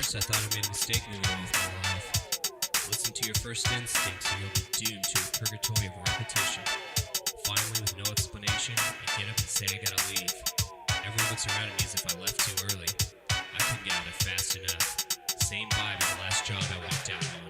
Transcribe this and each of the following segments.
first I thought I made a mistake moving on with my life. Listen to your first instincts or you'll be doomed to a purgatory of repetition. Finally, with no explanation, I get up and say I gotta leave. Everyone looks around at me as if I left too early. I couldn't get out of fast enough. Same vibe as the last job I walked out on.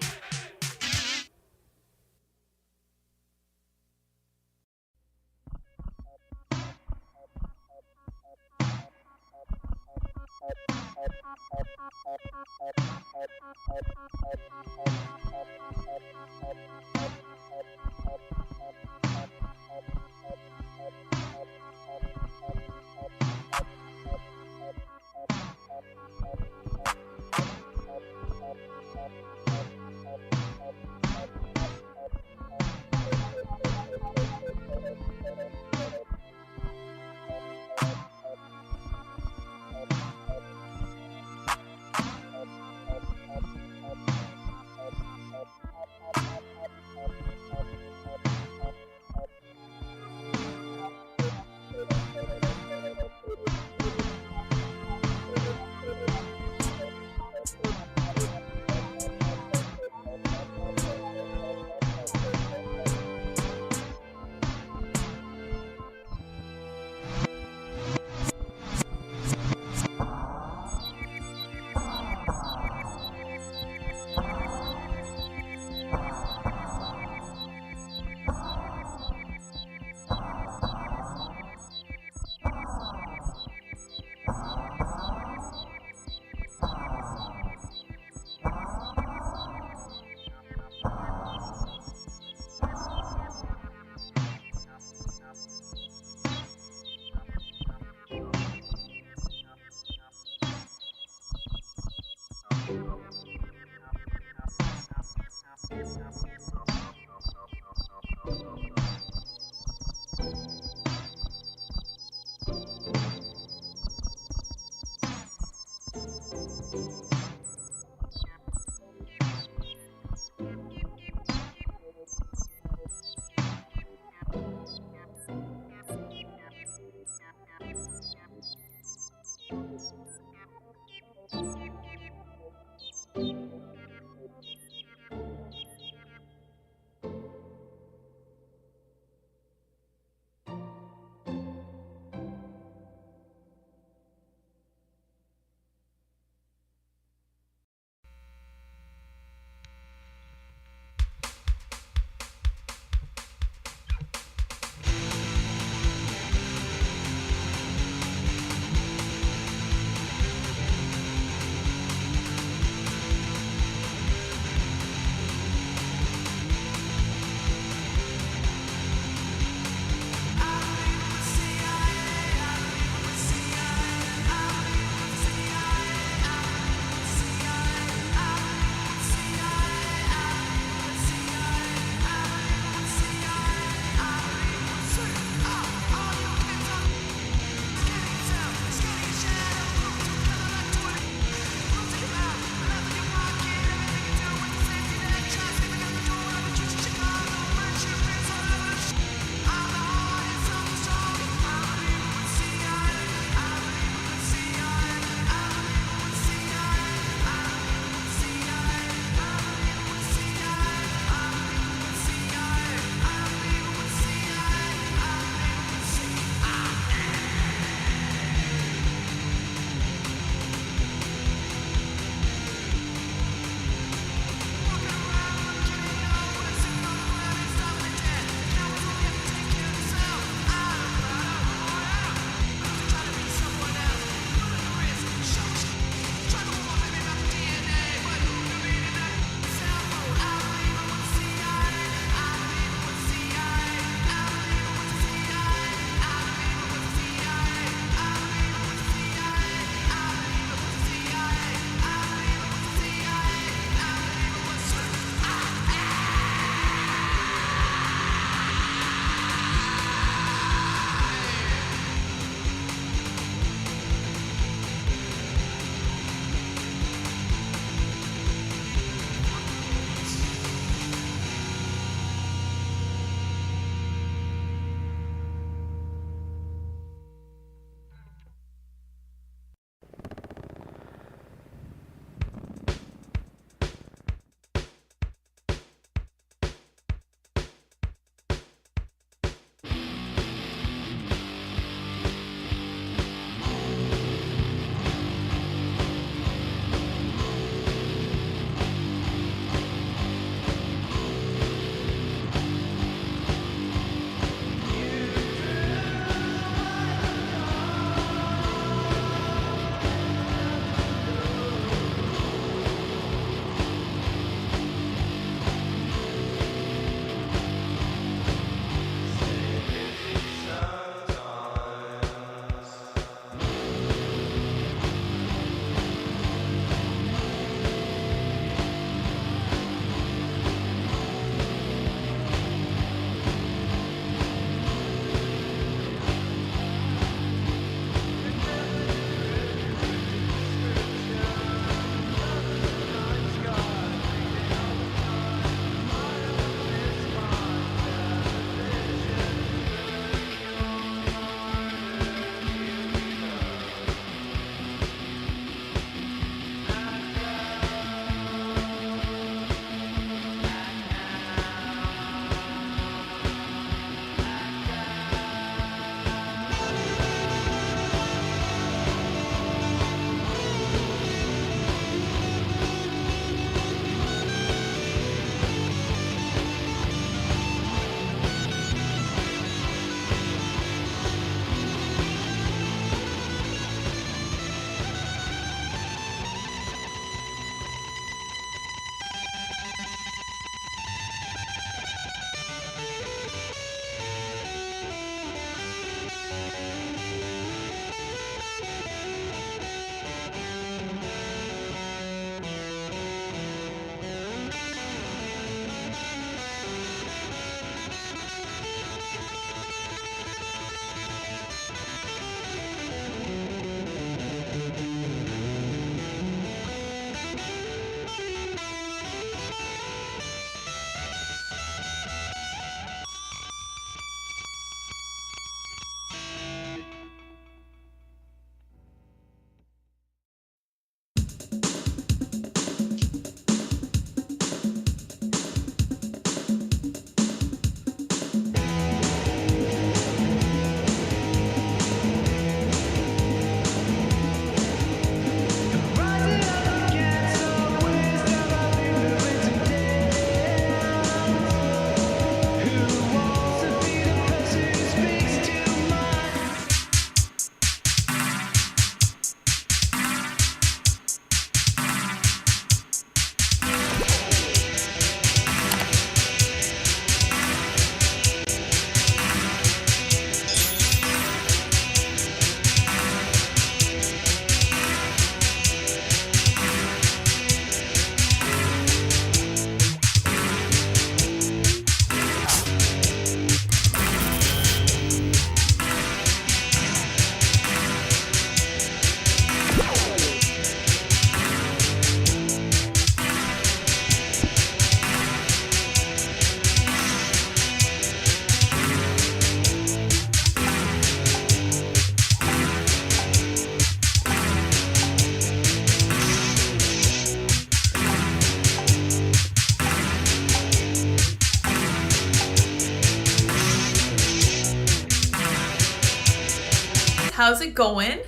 How's it going?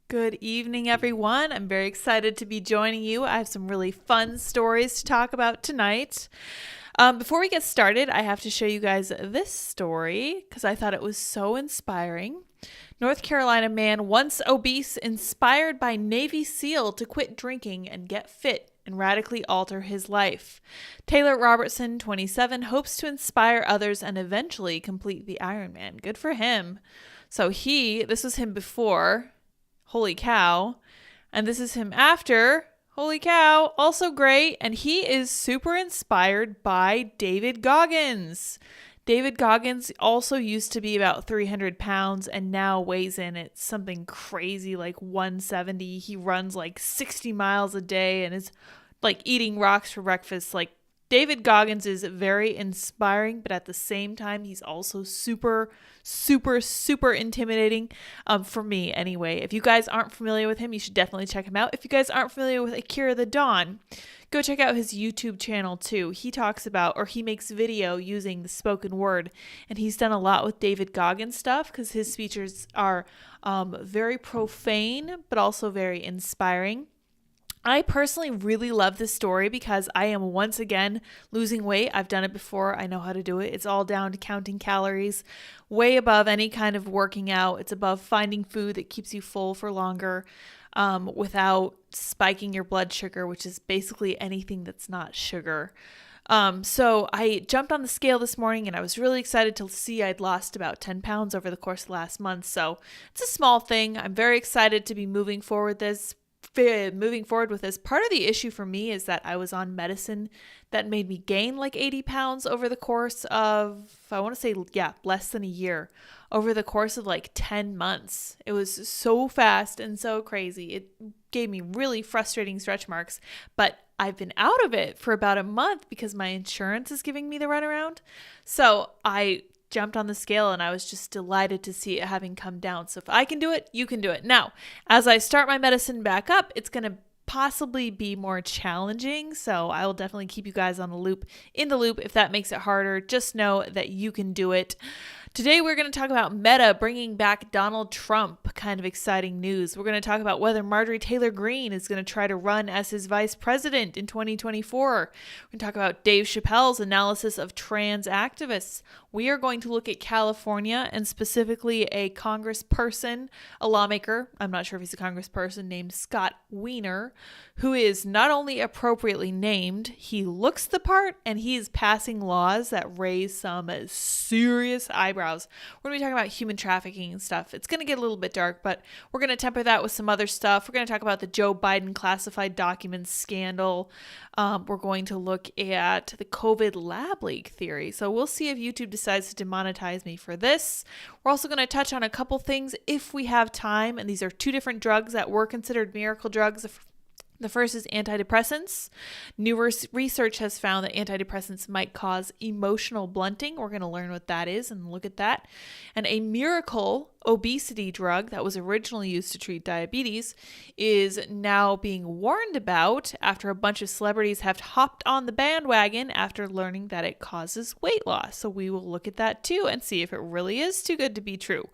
Good evening, everyone. I'm very excited to be joining you. I have some really fun stories to talk about tonight. Before we get started, I have to show you guys this story because I thought it was so inspiring. North Carolina man, once obese, inspired by Navy SEAL to quit drinking and get fit and radically alter his life. Taylor Robertson, 27, hopes to inspire others and eventually complete the Ironman. Good for him. So this was him before. Holy cow. And this is him after. Holy cow. Also great. And he is super inspired by David Goggins. David Goggins also used to be about 300 pounds and now weighs in at something crazy like 170. He runs like 60 miles a day and is like eating rocks for breakfast. Like, David Goggins is very inspiring, but at the same time, he's also super intimidating for me anyway. If you guys aren't familiar with him, you should definitely check him out. If you guys aren't familiar with Akira the Dawn, go check out his YouTube channel too. He talks about, or he makes video using the spoken word, and he's done a lot with David Goggins stuff because his speeches are very profane, but also very inspiring. I personally really love this story because I am once again losing weight. I've done it before. I know how to do it. It's all down to counting calories, way above any kind of working out. It's above finding food that keeps you full for longer without spiking your blood sugar, which is basically anything that's not sugar. So I jumped on the scale this morning and I was really excited to see I'd lost about 10 pounds over the course of the last month. So it's a small thing. I'm very excited to be moving forward with this. Part of the issue for me is that I was on medicine that made me gain like 80 pounds over the course of, I want to say, less than a year, over the course of like 10 months. It was so fast and so crazy. It gave me really frustrating stretch marks, but I've been out of it for about a month because my insurance is giving me the runaround. So I jumped on the scale and I was just delighted to see it having come down. So if I can do it, you can do it. Now, as I start my medicine back up, it's going to possibly be more challenging. So I will definitely keep you guys in the loop. If that makes it harder, just know that you can do it. Today, we're going to talk about Meta bringing back Donald Trump. Kind of exciting news. We're going to talk about whether Marjorie Taylor Greene is going to try to run as his vice president in 2024. We're going to talk about Dave Chappelle's analysis of trans activists. We are going to look at California and specifically a congressperson, a lawmaker, I'm not sure if he's a congressperson, named Scott Wiener, who is not only appropriately named, he looks the part and he is passing laws that raise some serious eyebrows. We're going to be talking about human trafficking and stuff. It's going to get a little bit dark, but we're going to temper that with some other stuff. We're going to talk about the Joe Biden classified documents scandal. We're going to look at the COVID lab leak theory. So we'll see if YouTube decides to demonetize me for this. We're also going to touch on a couple things if we have time. And these are two different drugs that were considered miracle drugs. The first is antidepressants. New research has found that antidepressants might cause emotional blunting. We're going to learn what that is and look at that. And a miracle obesity drug that was originally used to treat diabetes is now being warned about after a bunch of celebrities have hopped on the bandwagon after learning that it causes weight loss. So we will look at that too and see if it really is too good to be true.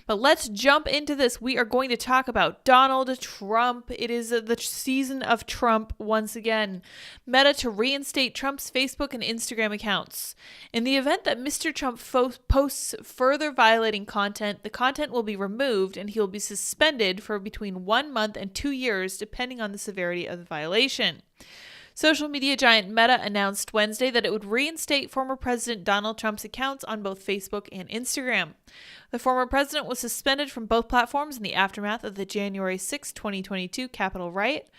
But let's jump into this. We are going to talk about Donald Trump. It is the season of Trump once again. Meta to reinstate Trump's Facebook and Instagram accounts. In the event that Mr. Trump posts further violating content, the content will be removed and he will be suspended for between 1 month and 2 years, depending on the severity of the violation. Social media giant Meta announced Wednesday that it would reinstate former President Donald Trump's accounts on both Facebook and Instagram. The former president was suspended from both platforms in the aftermath of the January 6, 2022 Capitol riot.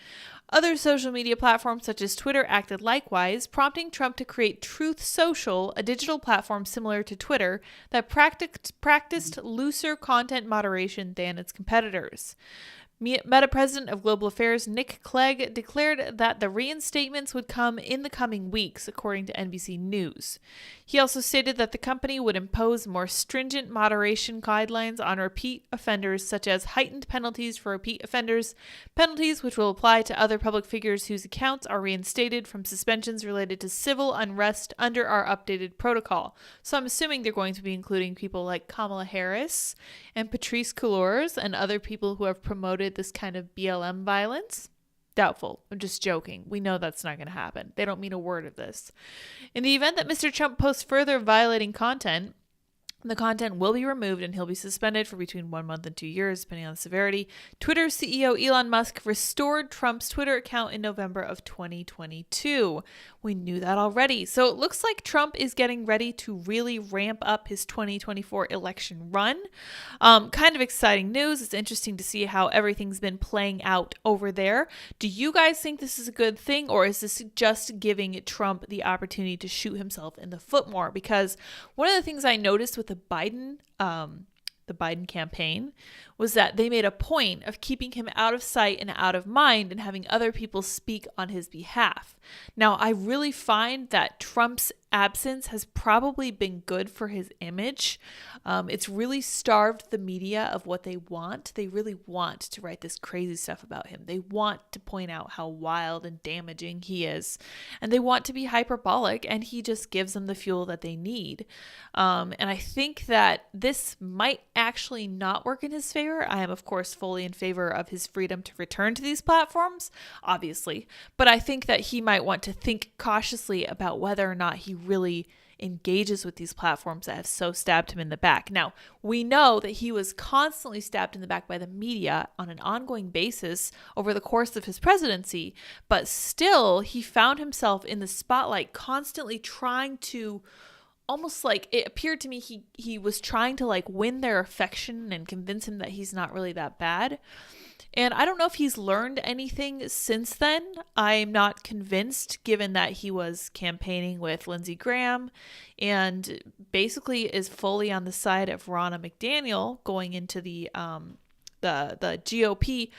Other social media platforms such as Twitter acted likewise, prompting Trump to create Truth Social, a digital platform similar to Twitter that practiced looser content moderation than its competitors. Meta President of Global Affairs Nick Clegg declared that the reinstatements would come in the coming weeks, according to NBC News. He also stated that the company would impose more stringent moderation guidelines on repeat offenders, such as heightened penalties for repeat offenders, penalties which will apply to other public figures whose accounts are reinstated from suspensions related to civil unrest under our updated protocol. So I'm assuming they're going to be including people like Kamala Harris and Patrice Cullors and other people who have promoted this kind of BLM violence. Doubtful. I'm just joking. We know that's not going to happen. They don't mean a word of this. In the event that Mr. Trump posts further violating content, the content will be removed and he'll be suspended for between 1 month and 2 years, depending on the severity. Twitter CEO Elon Musk restored Trump's Twitter account in November of 2022. We knew that already. So it looks like Trump is getting ready to really ramp up his 2024 election run. Kind of exciting news. It's interesting to see how everything's been playing out over there. Do you guys think this is a good thing, or is this just giving Trump the opportunity to shoot himself in the foot more? Because one of the things I noticed with the Biden campaign was that they made a point of keeping him out of sight and out of mind and having other people speak on his behalf. Now, I really find that Trump's absence has probably been good for his image. It's really starved the media of what they want. They really want to write this crazy stuff about him. They want to point out how wild and damaging he is. And they want to be hyperbolic, and he just gives them the fuel that they need. And I think that this might actually not work in his favor. I am, of course, fully in favor of his freedom to return to these platforms, obviously. But I think that he might want to think cautiously about whether or not he really engages with these platforms that have so stabbed him in the back. Now, we know that he was constantly stabbed in the back by the media on an ongoing basis over the course of his presidency, but still he found himself in the spotlight constantly trying to, almost like it appeared to me he was trying to like win their affection and convince him that he's not really that bad. And I don't know if he's learned anything since then. I'm not convinced, given that he was campaigning with Lindsey Graham and basically is fully on the side of Ronna McDaniel going into the GOP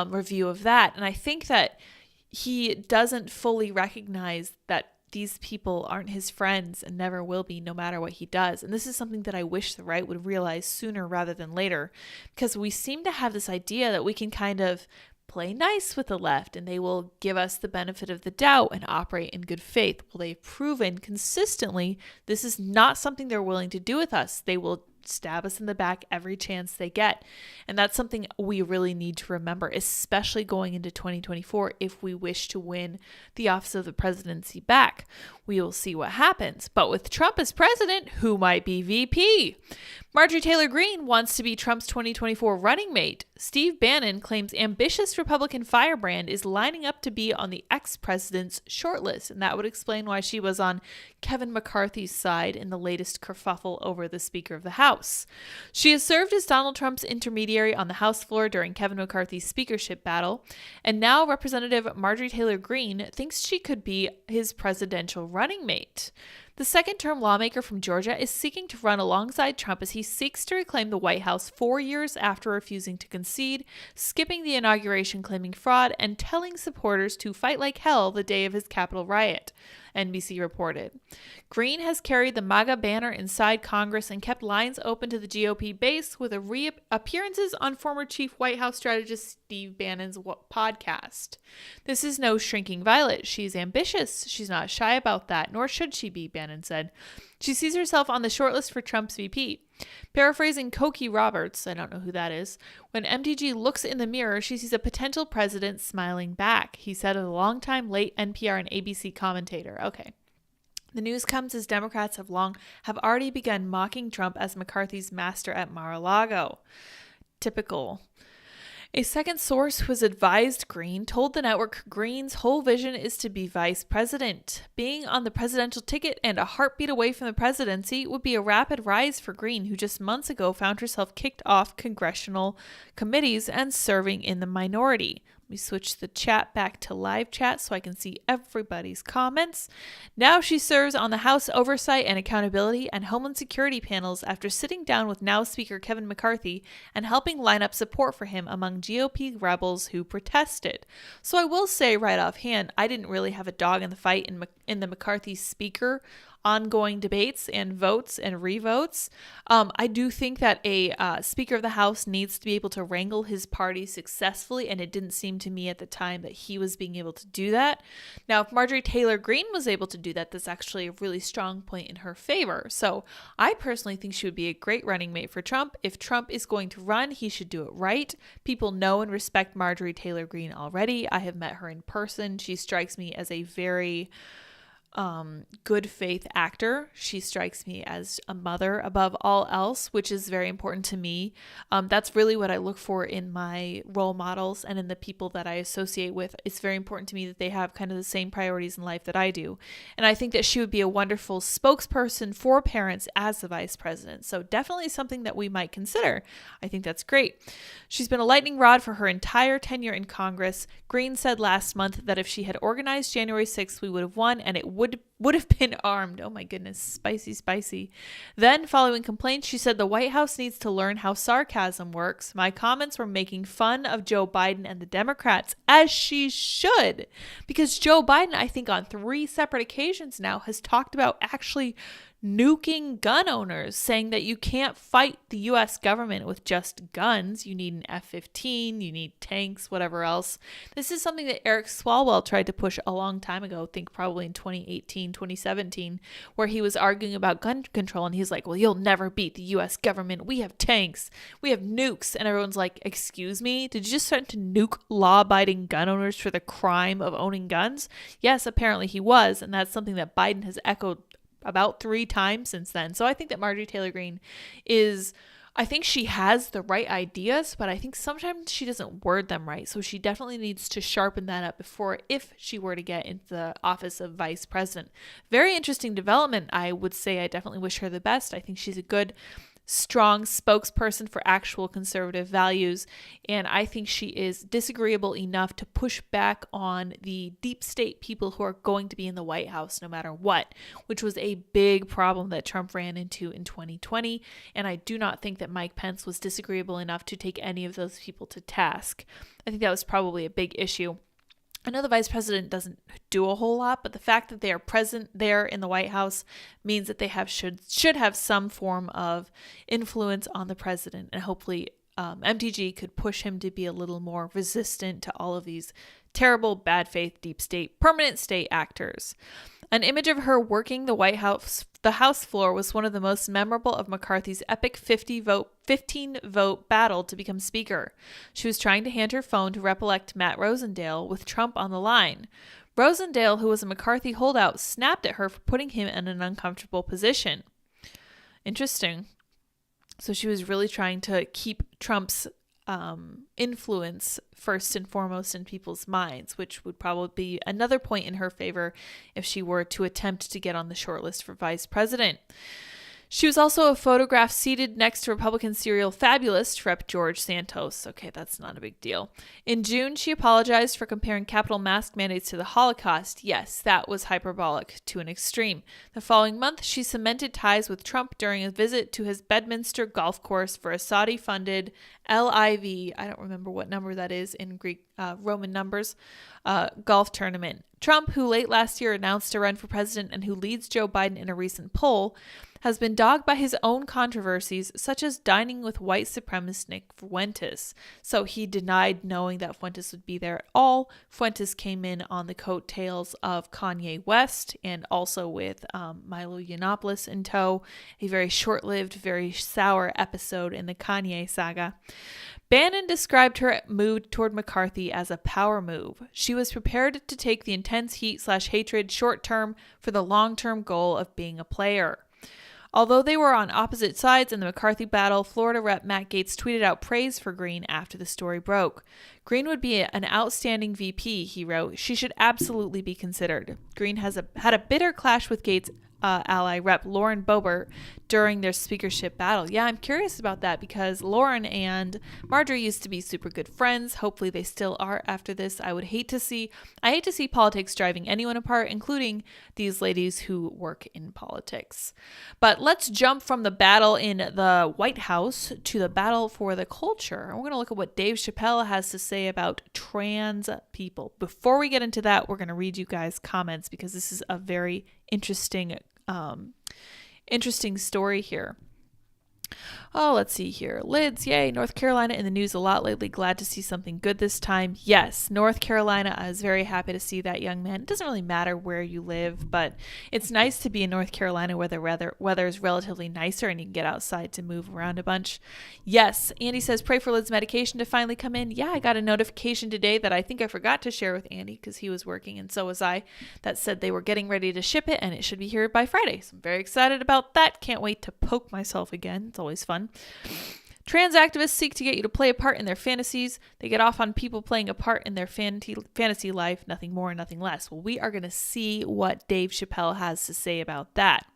review of that. And I think that he doesn't fully recognize that these people aren't his friends and never will be, no matter what he does. And this is something that I wish the right would realize sooner rather than later, because we seem to have this idea that we can kind of play nice with the left and they will give us the benefit of the doubt and operate in good faith. Well, they've proven consistently this is not something they're willing to do with us. They will stab us in the back every chance they get. And that's something we really need to remember, especially going into 2024 if we wish to win the office of the presidency back. We will see what happens. But with Trump as president, who might be VP? Marjorie Taylor Greene wants to be Trump's 2024 running mate. Steve Bannon claims ambitious Republican firebrand is lining up to be on the ex-president's shortlist, and that would explain why she was on Kevin McCarthy's side in the latest kerfuffle over the Speaker of the House. She has served as Donald Trump's intermediary on the House floor during Kevin McCarthy's speakership battle, and now Representative Marjorie Taylor Greene thinks she could be his presidential running mate. The second-term lawmaker from Georgia is seeking to run alongside Trump as he seeks to reclaim the White House 4 years after refusing to concede, skipping the inauguration claiming fraud, and telling supporters to fight like hell the day of his Capitol riot, NBC reported. Greene has carried the MAGA banner inside Congress and kept lines open to the GOP base with appearances on former chief White House strategist Steve Bannon's podcast. This is no shrinking violet. She's ambitious. She's not shy about that, nor should she be, Bannon said. She sees herself on the shortlist for Trump's VP. Paraphrasing Cokie Roberts, I don't know who that is, when MTG looks in the mirror, she sees a potential president smiling back, he said as a longtime late NPR and ABC commentator. Okay. The news comes as Democrats have already begun mocking Trump as McCarthy's master at Mar-a-Lago. Typical. A second source who has advised Greene told the network Greene's whole vision is to be vice president. Being on the presidential ticket and a heartbeat away from the presidency would be a rapid rise for Greene, who just months ago found herself kicked off congressional committees and serving in the minority. Let me switch the chat back to live chat so I can see everybody's comments. Now she serves on the House Oversight and Accountability and Homeland Security panels after sitting down with now Speaker Kevin McCarthy and helping line up support for him among GOP rebels who protested. So I will say right offhand, I didn't really have a dog in the fight in the McCarthy Speaker ongoing debates and votes and revotes. I do think that a Speaker of the House needs to be able to wrangle his party successfully, and it didn't seem to me at the time that he was being able to do that. Now, if Marjorie Taylor Greene was able to do that, that's actually a really strong point in her favor. So I personally think she would be a great running mate for Trump. If Trump is going to run, he should do it right. People know and respect Marjorie Taylor Greene already. I have met her in person. She strikes me as a very good faith actor. She strikes me as a mother above all else, which is very important to me. That's really what I look for in my role models and in the people that I associate with. It's very important to me that they have kind of the same priorities in life that I do. And I think that she would be a wonderful spokesperson for parents as the vice president. So definitely something that we might consider. I think that's great. She's been a lightning rod for her entire tenure in Congress. Greene said last month that if she had organized January 6th, we would have won, and it would have been armed. Oh my goodness, spicy. Then, following complaints, she said the White House needs to learn how sarcasm works. My comments were making fun of Joe Biden and the Democrats, as she should, because Joe Biden, I think on 3 separate occasions now, has talked about actually nuking gun owners, saying that you can't fight the U.S. government with just guns. You need an F-15, you need tanks, whatever else. This is something that Eric Swalwell tried to push a long time ago, I think probably in 2018, 2017, where he was arguing about gun control, and he's like, well, you'll never beat the U.S. government. We have tanks, we have nukes, and everyone's like, excuse me, did you just start to nuke law-abiding gun owners for the crime of owning guns? Yes, apparently he was, and that's something that Biden has echoed about 3 times since then. So I think that Marjorie Taylor Greene I think she has the right ideas, but I think sometimes she doesn't word them right. So she definitely needs to sharpen that up if she were to get into the office of vice president. Very interesting development. I would say I definitely wish her the best. I think she's a good, strong spokesperson for actual conservative values, and I think she is disagreeable enough to push back on the deep state people who are going to be in the White House no matter what, which was a big problem that Trump ran into in 2020, and I do not think that Mike Pence was disagreeable enough to take any of those people to task. I think that was probably a big issue. I know the vice president doesn't do a whole lot, but the fact that they are present there in the White House means that they should have some form of influence on the president, and hopefully MTG could push him to be a little more resistant to all of these terrible, bad faith, deep state, permanent state actors. An image of her working the House floor was one of the most memorable of McCarthy's epic 15-vote battle to become Speaker. She was trying to hand her phone to Rep-elect Matt Rosendale with Trump on the line. Rosendale, who was a McCarthy holdout, snapped at her for putting him in an uncomfortable position. Interesting. So she was really trying to keep Trump's influence first and foremost in people's minds, which would probably be another point in her favor if she were to attempt to get on the shortlist for vice president. She was also a photograph seated next to Republican serial fabulist Rep. George Santos. Okay, that's not a big deal. In June, she apologized for comparing capital mask mandates to the Holocaust. Yes, that was hyperbolic to an extreme. The following month, she cemented ties with Trump during a visit to his Bedminster golf course for a Saudi-funded LIV, I don't remember what number that is in Greek Roman numbers, golf tournament. Trump, who late last year announced to run for president and who leads Joe Biden in a recent poll, has been dogged by his own controversies, such as dining with white supremacist Nick Fuentes. So he denied knowing that Fuentes would be there at all. Fuentes came in on the coattails of Kanye West and also with Milo Yiannopoulos in tow, a very short-lived, very sour episode in the Kanye saga. Bannon described her move toward McCarthy as a power move. She was prepared to take the intense heat/hatred short-term for the long-term goal of being a player. Although they were on opposite sides in the McCarthy battle, Florida Rep. Matt Gaetz tweeted out praise for Greene after the story broke. Greene would be an outstanding VP, he wrote. She should absolutely be considered. Greene had a bitter clash with Gaetz ally Rep. Lauren Boebert during their speakership battle. Yeah, I'm curious about that because Lauren and Marjorie used to be super good friends. Hopefully they still are after this. I hate to see politics driving anyone apart, including these ladies who work in politics. But let's jump from the battle in the White House to the battle for the culture. We're going to look at what Dave Chappelle has to say about trans people. Before we get into that, we're going to read you guys comments because this is a very interesting story here. Oh, let's see here. Lids, yay. North Carolina in the news a lot lately. Glad to see something good this time. Yes, North Carolina. I was very happy to see that young man. It doesn't really matter where you live, but it's nice to be in North Carolina where the weather is relatively nicer and you can get outside to move around a bunch. Yes, Andy says, pray for Lid's medication to finally come in. Yeah, I got a notification today that I think I forgot to share with Andy because he was working and so was I, that said they were getting ready to ship it and it should be here by Friday. So I'm very excited about that. Can't wait to poke myself again. It's always fun. Trans activists seek to get you to play a part in their fantasies. They get off on people playing a part in their fantasy life, nothing more, nothing less. Well, we are going to see what Dave Chappelle has to say about that.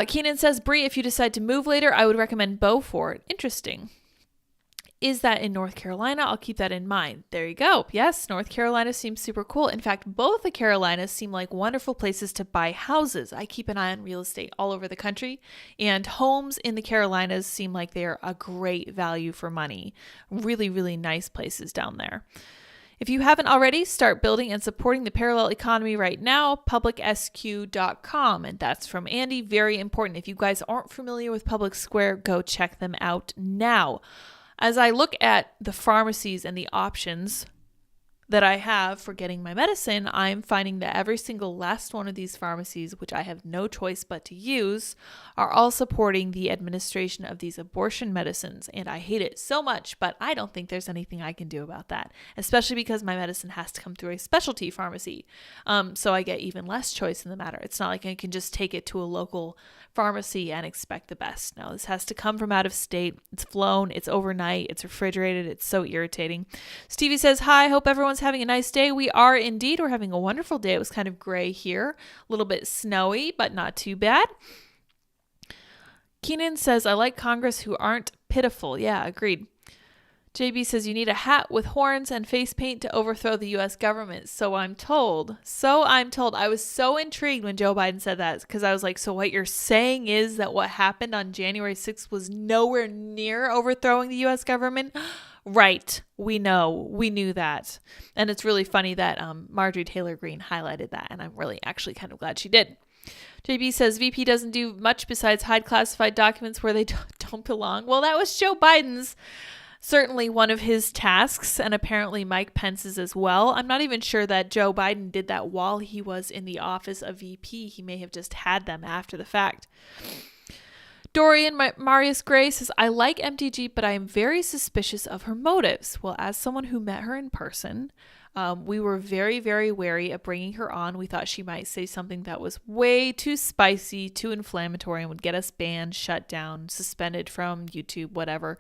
Keenan says, Bree, if you decide to move later, I would recommend Beaufort. Interesting. Is that in North Carolina? I'll keep that in mind. There you go. Yes, North Carolina seems super cool. In fact, both the Carolinas seem like wonderful places to buy houses. I keep an eye on real estate all over the country, and homes in the Carolinas seem like they're a great value for money. Really, really nice places down there. If you haven't already, start building and supporting the parallel economy right now, publicsq.com. And that's from Andy. Very important. If you guys aren't familiar with Public Square, go check them out now. As I look at the pharmacies and the options that I have for getting my medicine, I'm finding that every single last one of these pharmacies, which I have no choice but to use, are all supporting the administration of these abortion medicines. And I hate it so much, but I don't think there's anything I can do about that, especially because my medicine has to come through a specialty pharmacy. So I get even less choice in the matter. It's not like I can just take it to a local pharmacy and expect the best. No, this has to come from out of state. It's flown, it's overnight, it's refrigerated. It's so irritating. Stevie says, hi, hope everyone's having a nice day. We are indeed. We're having a wonderful day. It was kind of gray here, a little bit snowy, but not too bad. Keenan says, I like Congress who aren't pitiful. Yeah, agreed. JB says, you need a hat with horns and face paint to overthrow the U.S. government. So I'm told. I was so intrigued when Joe Biden said that because I was like, so what you're saying is that what happened on January 6th was nowhere near overthrowing the U.S. government? Right. We knew that. And it's really funny that Marjorie Taylor Greene highlighted that. And I'm really actually kind of glad she did. JB says VP doesn't do much besides hide classified documents where they don't belong. Well, that was Joe Biden's. Certainly one of his tasks, and apparently Mike Pence's as well. I'm not even sure that Joe Biden did that while he was in the office of VP. He may have just had them after the fact. Dorian Marius Gray says, I like MTG, but I am very suspicious of her motives. Well, as someone who met her in person, we were very, very wary of bringing her on. We thought she might say something that was way too spicy, too inflammatory, and would get us banned, shut down, suspended from YouTube, whatever.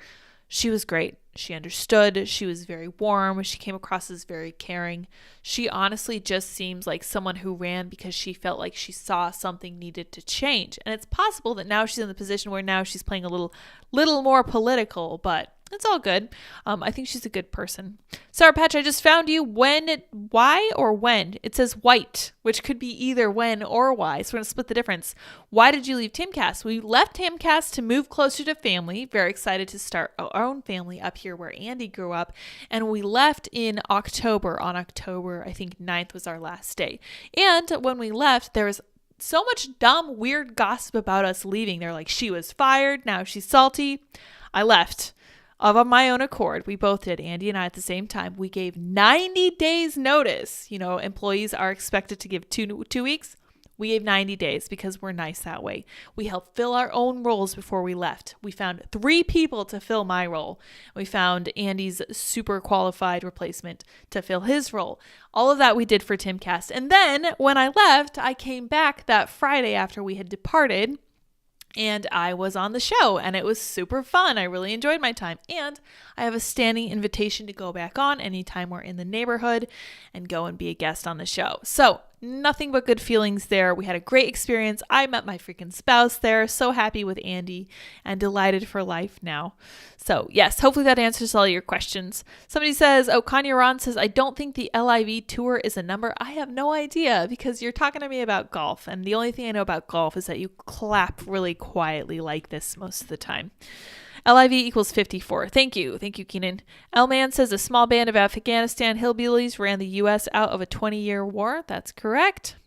She was great. She understood. She was very warm. She came across as very caring. She honestly just seems like someone who ran because she felt like she saw something needed to change. And it's possible that now she's in the position where now she's playing a little more political, but it's all good. I think she's a good person. Sour Patch, I just found you. Why or when? It says white, which could be either when or why. So we're going to split the difference. Why did you leave Timcast? We left Timcast to move closer to family. Very excited to start our own family up here where Andy grew up. And we left in October. On October, I think 9th was our last day. And when we left, there was so much dumb, weird gossip about us leaving. They're like, she was fired. Now she's salty. I left. Of my own accord, we both did, Andy and I at the same time. We gave 90 days notice. You know, employees are expected to give two weeks. We gave 90 days because we're nice that way. We helped fill our own roles before we left. We found 3 people to fill my role. We found Andy's super qualified replacement to fill his role. All of that we did for Timcast. And then when I left, I came back that Friday after we had departed. And I was on the show and it was super fun. I really enjoyed my time. And I have a standing invitation to go back on anytime we're in the neighborhood and go and be a guest on the show. So nothing but good feelings there. We had a great experience. I met my freaking spouse there. So happy with Andy and delighted for life now. So yes, hopefully that answers all your questions. Somebody says, oh, Kanye Ron says, I don't think the LIV tour is a number. I have no idea because you're talking to me about golf. And the only thing I know about golf is that you clap really quietly like this most of the time. LIV equals 54. Thank you. Thank you, Keenan. L-Man says a small band of Afghanistan hillbillies ran the U.S. out of a 20-year war. That's correct.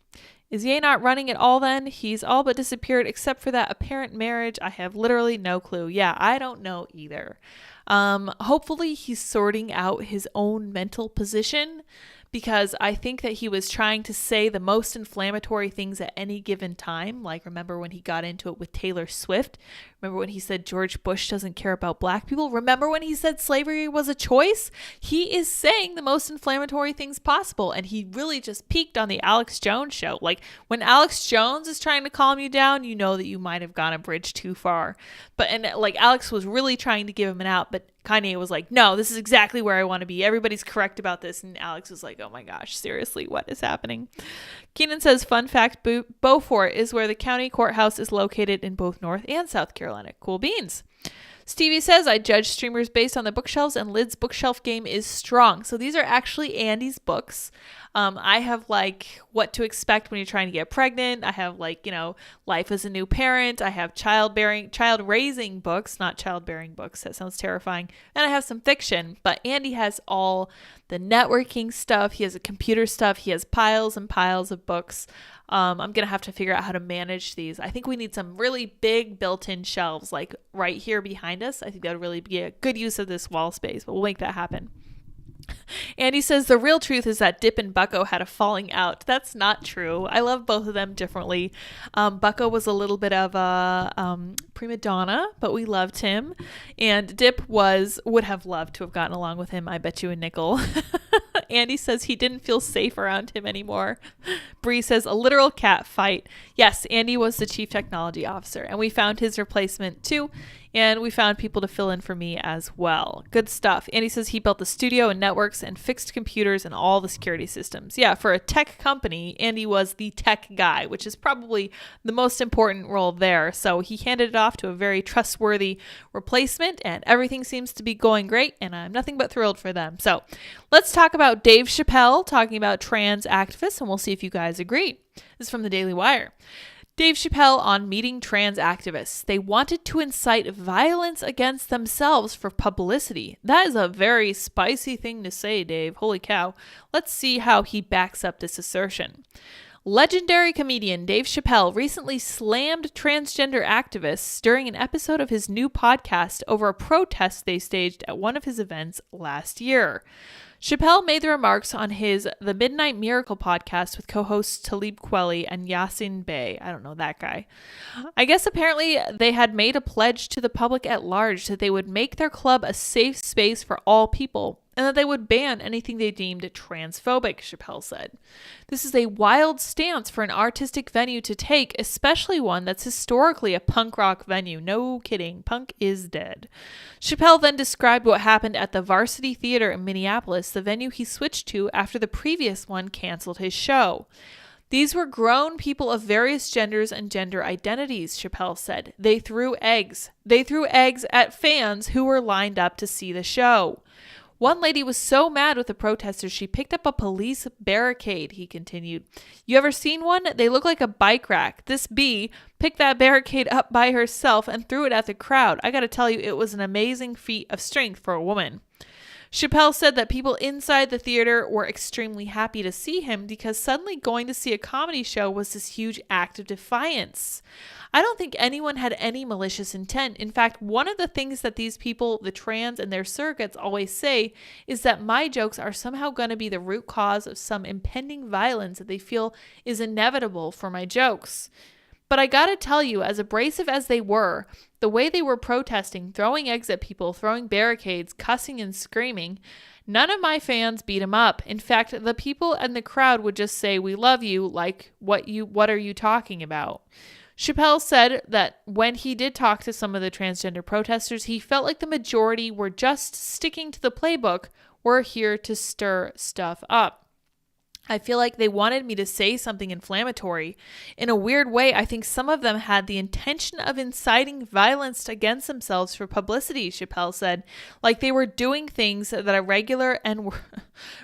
Is Ye not running at all then? He's all but disappeared except for that apparent marriage. I have literally no clue. Yeah, I don't know either. Hopefully he's sorting out his own mental position, because I think that he was trying to say the most inflammatory things at any given time. Like, remember when he got into it with Taylor Swift? Remember when he said George Bush doesn't care about black people? Remember when he said slavery was a choice? He is saying the most inflammatory things possible, and he really just peaked on the Alex Jones show. Like, when Alex Jones is trying to calm you down, you know that you might have gone a bridge too far. And Alex was really trying to give him an out, but Kanye was like, no, this is exactly where I want to be. Everybody's correct about this. And Alex was like, oh my gosh, seriously, what is happening? Keenan says, fun fact, Beaufort is where the county courthouse is located in both North and South Carolina. Cool beans. Stevie says, I judge streamers based on the bookshelves, and Lid's bookshelf game is strong. So these are actually Andy's books. I have What to Expect When You're Trying to Get Pregnant. I have Life as a New Parent. I have child raising books, not childbearing books. That sounds terrifying. And I have some fiction, but Andy has all the networking stuff. He has the computer stuff. He has piles and piles of books. I'm going to have to figure out how to manage these. I think we need some really big built-in shelves right here behind us. I think that would really be a good use of this wall space, but we'll make that happen. Andy says the real truth is that Dip and Bucko had a falling out. That's not true. I love both of them differently. Bucko was a little bit of a prima donna, but we loved him. And Dip would have loved to have gotten along with him. I bet you a nickel. Andy says he didn't feel safe around him anymore. Bree says a literal cat fight. Yes, Andy was the chief technology officer, and we found his replacement too. And we found people to fill in for me as well. Good stuff. Andy says he built the studio and networks and fixed computers and all the security systems. Yeah, for a tech company, Andy was the tech guy, which is probably the most important role there. So he handed it off to a very trustworthy replacement, and everything seems to be going great, and I'm nothing but thrilled for them. So let's talk about Dave Chappelle talking about trans activists, and we'll see if you guys agree. This is from the Daily Wire. Dave Chappelle on meeting trans activists. They wanted to incite violence against themselves for publicity. That is a very spicy thing to say, Dave. Holy cow. Let's see how he backs up this assertion. Legendary comedian Dave Chappelle recently slammed transgender activists during an episode of his new podcast over a protest they staged at one of his events last year. Chappelle made the remarks on his The Midnight Miracle podcast with co-hosts Talib Kweli and Yasin Bey. I don't know that guy. I guess apparently they had made a pledge to the public at large that they would make their club a safe space for all people, and that they would ban anything they deemed transphobic, Chappelle said. This is a wild stance for an artistic venue to take, especially one that's historically a punk rock venue. No kidding, punk is dead. Chappelle then described what happened at the Varsity Theater in Minneapolis, the venue he switched to after the previous one canceled his show. These were grown people of various genders and gender identities, Chappelle said. They threw eggs. They threw eggs at fans who were lined up to see the show. One lady was so mad with the protesters, she picked up a police barricade, he continued. You ever seen one? They look like a bike rack. This bee picked that barricade up by herself and threw it at the crowd. I gotta tell you, it was an amazing feat of strength for a woman. Chappelle said that people inside the theater were extremely happy to see him because suddenly going to see a comedy show was this huge act of defiance. I don't think anyone had any malicious intent. In fact, one of the things that these people, the trans and their surrogates, always say is that my jokes are somehow going to be the root cause of some impending violence that they feel is inevitable for my jokes. But I gotta tell you, as abrasive as they were, the way they were protesting, throwing eggs at people, throwing barricades, cussing and screaming, none of my fans beat them up. In fact, the people in the crowd would just say, "We love you," like, what are you talking about? Chappelle said that when he did talk to some of the transgender protesters, he felt like the majority were just sticking to the playbook. We're here to stir stuff up. I feel like they wanted me to say something inflammatory. In a weird way, I think some of them had the intention of inciting violence against themselves for publicity, Chappelle said. Like they were doing things that a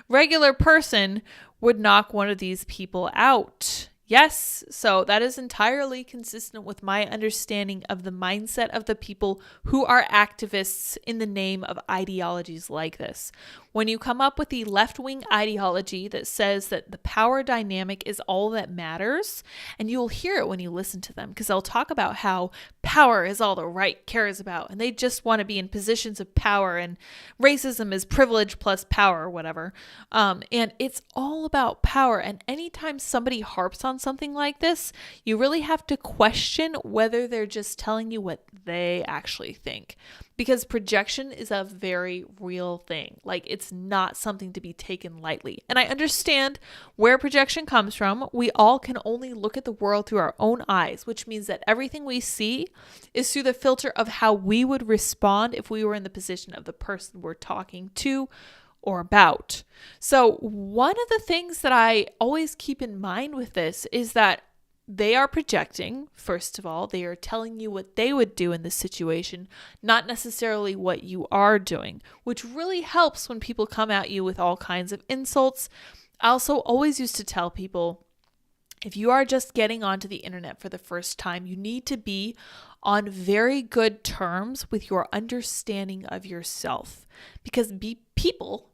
regular person would knock one of these people out. Yes, so that is entirely consistent with my understanding of the mindset of the people who are activists in the name of ideologies like this. When you come up with the left-wing ideology that says that the power dynamic is all that matters, and you'll hear it when you listen to them, because they'll talk about how power is all the right cares about, and they just want to be in positions of power, and racism is privilege plus power or whatever. And it's all about power. And anytime somebody harps on something like this, you really have to question whether they're just telling you what they actually think. Because projection is a very real thing. Like, it's not something to be taken lightly. And I understand where projection comes from. We all can only look at the world through our own eyes, which means that everything we see is through the filter of how we would respond if we were in the position of the person we're talking to or about. So one of the things that I always keep in mind with this is that they are projecting. First of all, they are telling you what they would do in this situation, not necessarily what you are doing, which really helps when people come at you with all kinds of insults. I also always used to tell people, if you are just getting onto the internet for the first time, you need to be on very good terms with your understanding of yourself, because people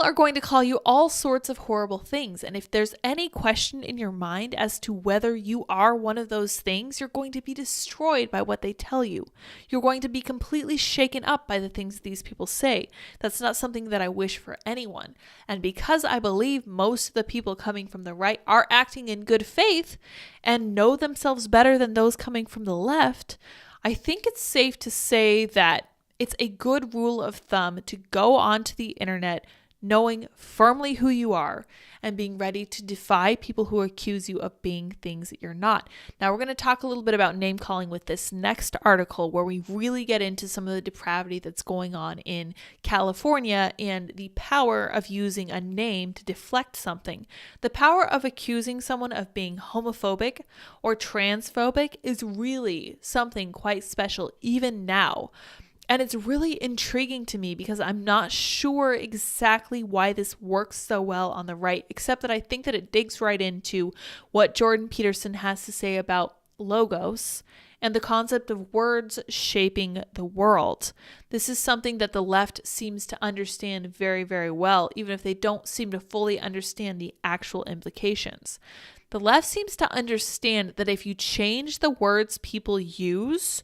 are going to call you all sorts of horrible things. And if there's any question in your mind as to whether you are one of those things, you're going to be destroyed by what they tell you. You're going to be completely shaken up by the things these people say. That's not something that I wish for anyone. And because I believe most of the people coming from the right are acting in good faith and know themselves better than those coming from the left, I think it's safe to say that it's a good rule of thumb to go onto the internet knowing firmly who you are and being ready to defy people who accuse you of being things that you're not. Now, we're going to talk a little bit about name calling with this next article, where we really get into some of the depravity that's going on in California and the power of using a name to deflect something. The power of accusing someone of being homophobic or transphobic is really something quite special even now. And it's really intriguing to me because I'm not sure exactly why this works so well on the right, except that I think that it digs right into what Jordan Peterson has to say about logos and the concept of words shaping the world. This is something that the left seems to understand very, very well, even if they don't seem to fully understand the actual implications. The left seems to understand that if you change the words people use,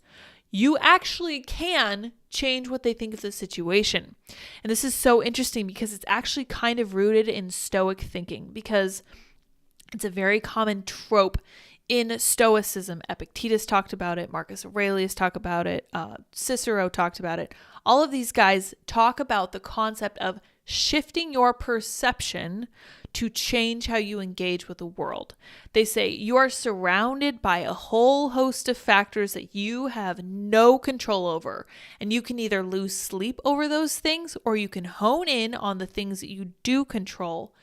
you actually can change what they think of the situation. And this is so interesting because it's actually kind of rooted in Stoic thinking, because it's a very common trope in Stoicism. Epictetus talked about it, Marcus Aurelius talked about it, Cicero talked about it. All of these guys talk about the concept of shifting your perception to change how you engage with the world. They say you are surrounded by a whole host of factors that you have no control over, and you can either lose sleep over those things or you can hone in on the things that you do control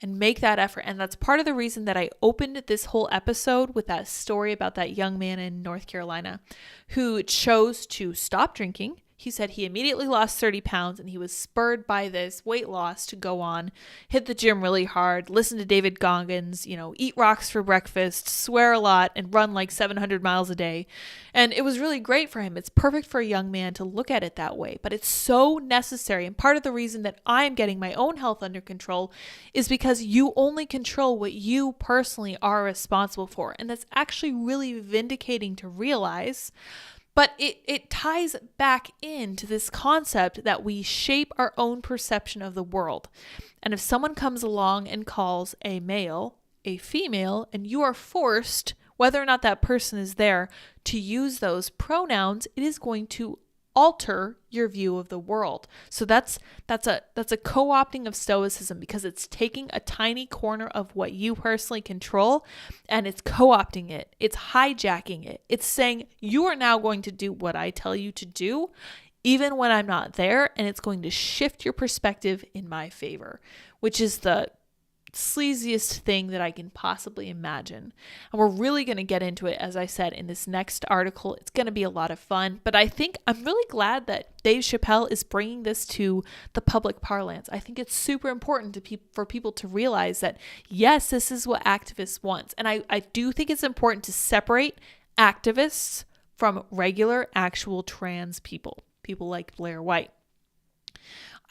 and make that effort. And that's part of the reason that I opened this whole episode with that story about that young man in North Carolina who chose to stop drinking. He said he immediately lost 30 pounds and he was spurred by this weight loss to go on, hit the gym really hard, listen to David Goggins, eat rocks for breakfast, swear a lot, and run like 700 miles a day. And it was really great for him. It's perfect for a young man to look at it that way, but it's so necessary. And part of the reason that I'm getting my own health under control is because you only control what you personally are responsible for. And that's actually really vindicating to realize. But it ties back into this concept that we shape our own perception of the world. And if someone comes along and calls a male a female, and you are forced, whether or not that person is there, to use those pronouns, it is going to alter your view of the world. So that's a co-opting of Stoicism, because it's taking a tiny corner of what you personally control and it's co-opting it. It's hijacking it. It's saying you are now going to do what I tell you to do, even when I'm not there, and it's going to shift your perspective in my favor, which is the sleaziest thing that I can possibly imagine. And we're really going to get into it, as I said, in this next article. It's going to be a lot of fun, but I think I'm really glad that Dave Chappelle is bringing this to the public parlance. I think it's super important for people to realize that, yes, this is what activists want. And I do think it's important to separate activists from regular, actual trans people like Blair White.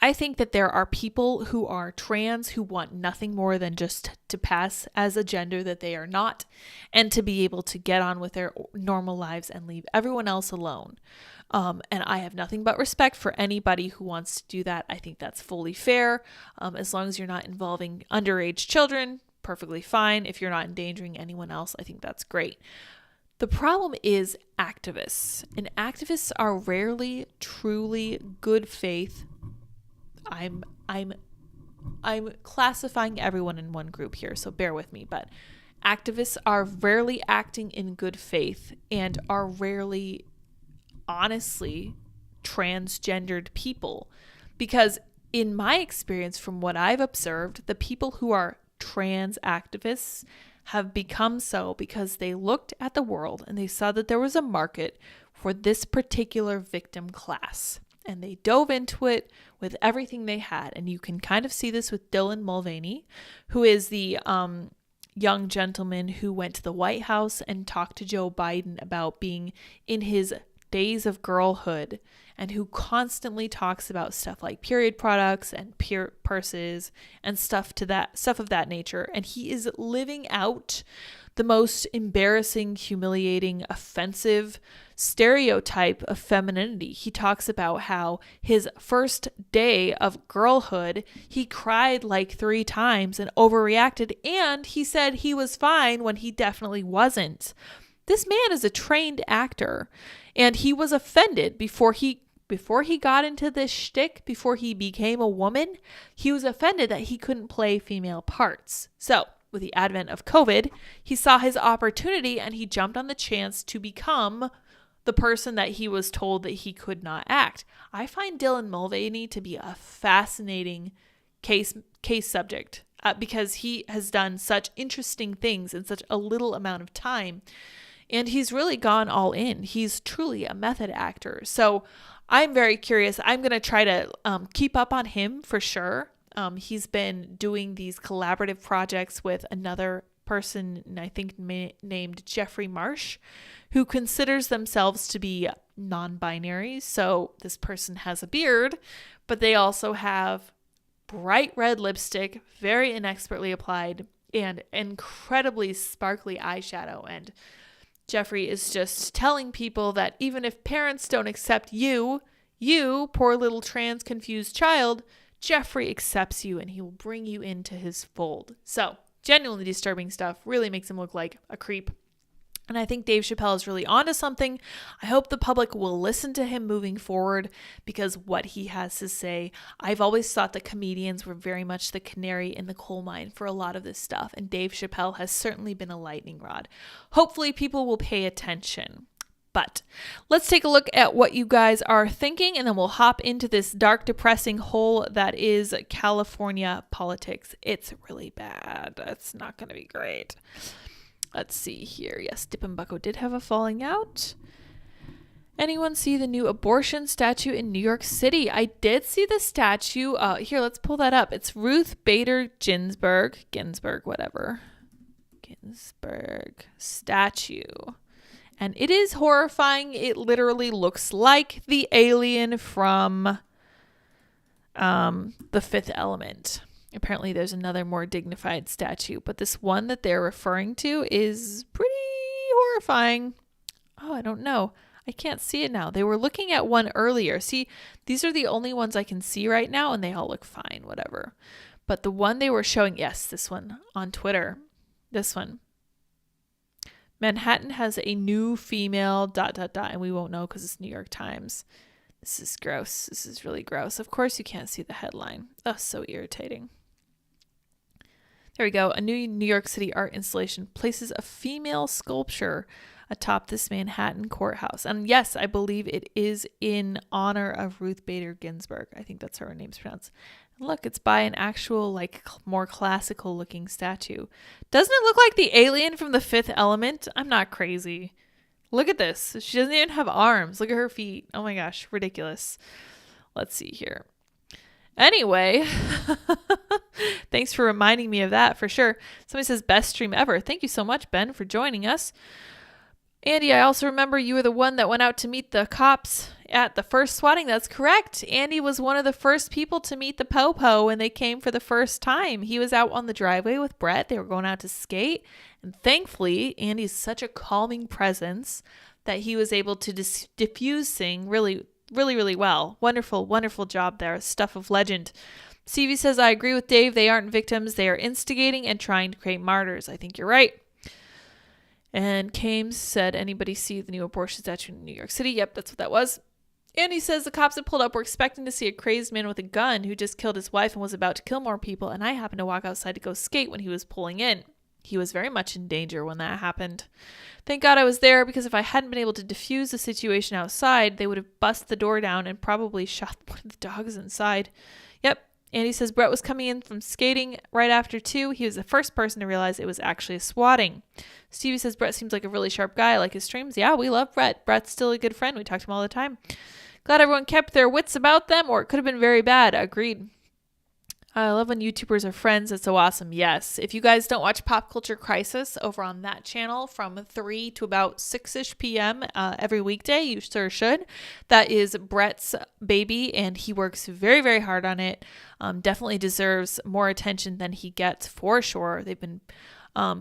I think that there are people who are trans who want nothing more than just to pass as a gender that they are not, and to be able to get on with their normal lives and leave everyone else alone. And I have nothing but respect for anybody who wants to do that. I think that's fully fair. As long as you're not involving underage children, perfectly fine. If you're not endangering anyone else, I think that's great. The problem is activists, and activists are rarely truly good faith. I'm classifying everyone in one group here, so bear with me, but activists are rarely acting in good faith and are rarely, honestly, transgendered people. Because in my experience, from what I've observed, the people who are trans activists have become so because they looked at the world and they saw that there was a market for this particular victim class. And they dove into it with everything they had. And you can kind of see this with Dylan Mulvaney, who is the young gentleman who went to the White House and talked to Joe Biden about being in his days of girlhood, and who constantly talks about stuff like period products and purses and stuff of that nature. And he is living out the most embarrassing, humiliating, offensive stereotype of femininity. He talks about how his first day of girlhood, he cried like 3 times and overreacted, and he said he was fine when he definitely wasn't. This man is a trained actor, and he was offended before he got into this shtick, before he became a woman. He was offended that he couldn't play female parts. So with the advent of COVID, he saw his opportunity and he jumped on the chance to become the person that he was told that he could not act. I find Dylan Mulvaney to be a fascinating case subject because he has done such interesting things in such a little amount of time. And he's really gone all in. He's truly a method actor. So I'm very curious. I'm going to try to keep up on him for sure. He's been doing these collaborative projects with another person, I think named Jeffrey Marsh, who considers themselves to be non-binary. So this person has a beard, but they also have bright red lipstick, very inexpertly applied, and incredibly sparkly eyeshadow. And Jeffrey is just telling people that even if parents don't accept you, poor little trans confused child, Jeffrey accepts you and he will bring you into his fold. So genuinely disturbing stuff, really makes him look like a creep. And I think Dave Chappelle is really onto something. I hope the public will listen to him moving forward, because what he has to say, I've always thought that comedians were very much the canary in the coal mine for a lot of this stuff. And Dave Chappelle has certainly been a lightning rod. Hopefully people will pay attention. But let's take a look at what you guys are thinking, and then we'll hop into this dark, depressing hole that is California politics. It's really bad. It's not going to be great. Let's see here. Yes, Dip and Bucko did have a falling out. Anyone see the new abortion statue in New York City? I did see the statue. Here, let's pull that up. It's Ruth Bader Ginsburg statue. And it is horrifying. It literally looks like the alien from The Fifth Element. Apparently there's another more dignified statue, but this one that they're referring to is pretty horrifying. Oh, I don't know. I can't see it now. They were looking at one earlier. See, these are the only ones I can see right now, and they all look fine, whatever. But the one they were showing, yes, this one on Twitter, this one. Manhattan has a new female ... and we won't know because it's New York Times. This is gross. This is really gross. Of course you can't see the headline. Oh, so irritating. There we go. A new New York City art installation places a female sculpture atop this Manhattan courthouse. And yes, I believe it is in honor of Ruth Bader Ginsburg. I think that's how her name's pronounced. Look, it's by an actual, like, more classical looking statue. Doesn't it look like the alien from The Fifth Element? I'm not crazy. Look at this. She doesn't even have arms. Look at her feet. Oh my gosh, ridiculous. Let's see here. Anyway, thanks for reminding me of that for sure. Somebody says best stream ever. Thank you so much, Ben, for joining us. Andy, I also remember you were the one that went out to meet the cops at the first swatting. That's correct. Andy was one of the first people to meet the Popo when they came for the first time. He was out on the driveway with Brett. They were going out to skate. And thankfully, Andy's such a calming presence that he was able to diffuse things really well. Wonderful, wonderful job there. Stuff of legend. Stevie says, I agree with Dave. They aren't victims. They are instigating and trying to create martyrs. I think you're right. And Kames said, anybody see the new abortion statue in New York City? Yep, that's what that was. And he says, the cops that pulled up were expecting to see a crazy man with a gun who just killed his wife and was about to kill more people. And I happened to walk outside to go skate when he was pulling in. He was very much in danger when that happened. Thank God I was there, because if I hadn't been able to defuse the situation outside, they would have busted the door down and probably shot one of the dogs inside. Yep. Andy says Brett was coming in from skating right after 2. He was the first person to realize it was actually a swatting. Stevie says Brett seems like a really sharp guy. I like his streams. Yeah, we love Brett. Brett's still a good friend. We talk to him all the time. Glad everyone kept their wits about them, or it could have been very bad. Agreed. I love when YouTubers are friends. It's so awesome. Yes. If you guys don't watch Pop Culture Crisis over on that channel from 3 to about 6-ish p.m. Every weekday, you sure should. That is Brett's baby, and he works very, very hard on it. Definitely deserves more attention than he gets for sure. They've been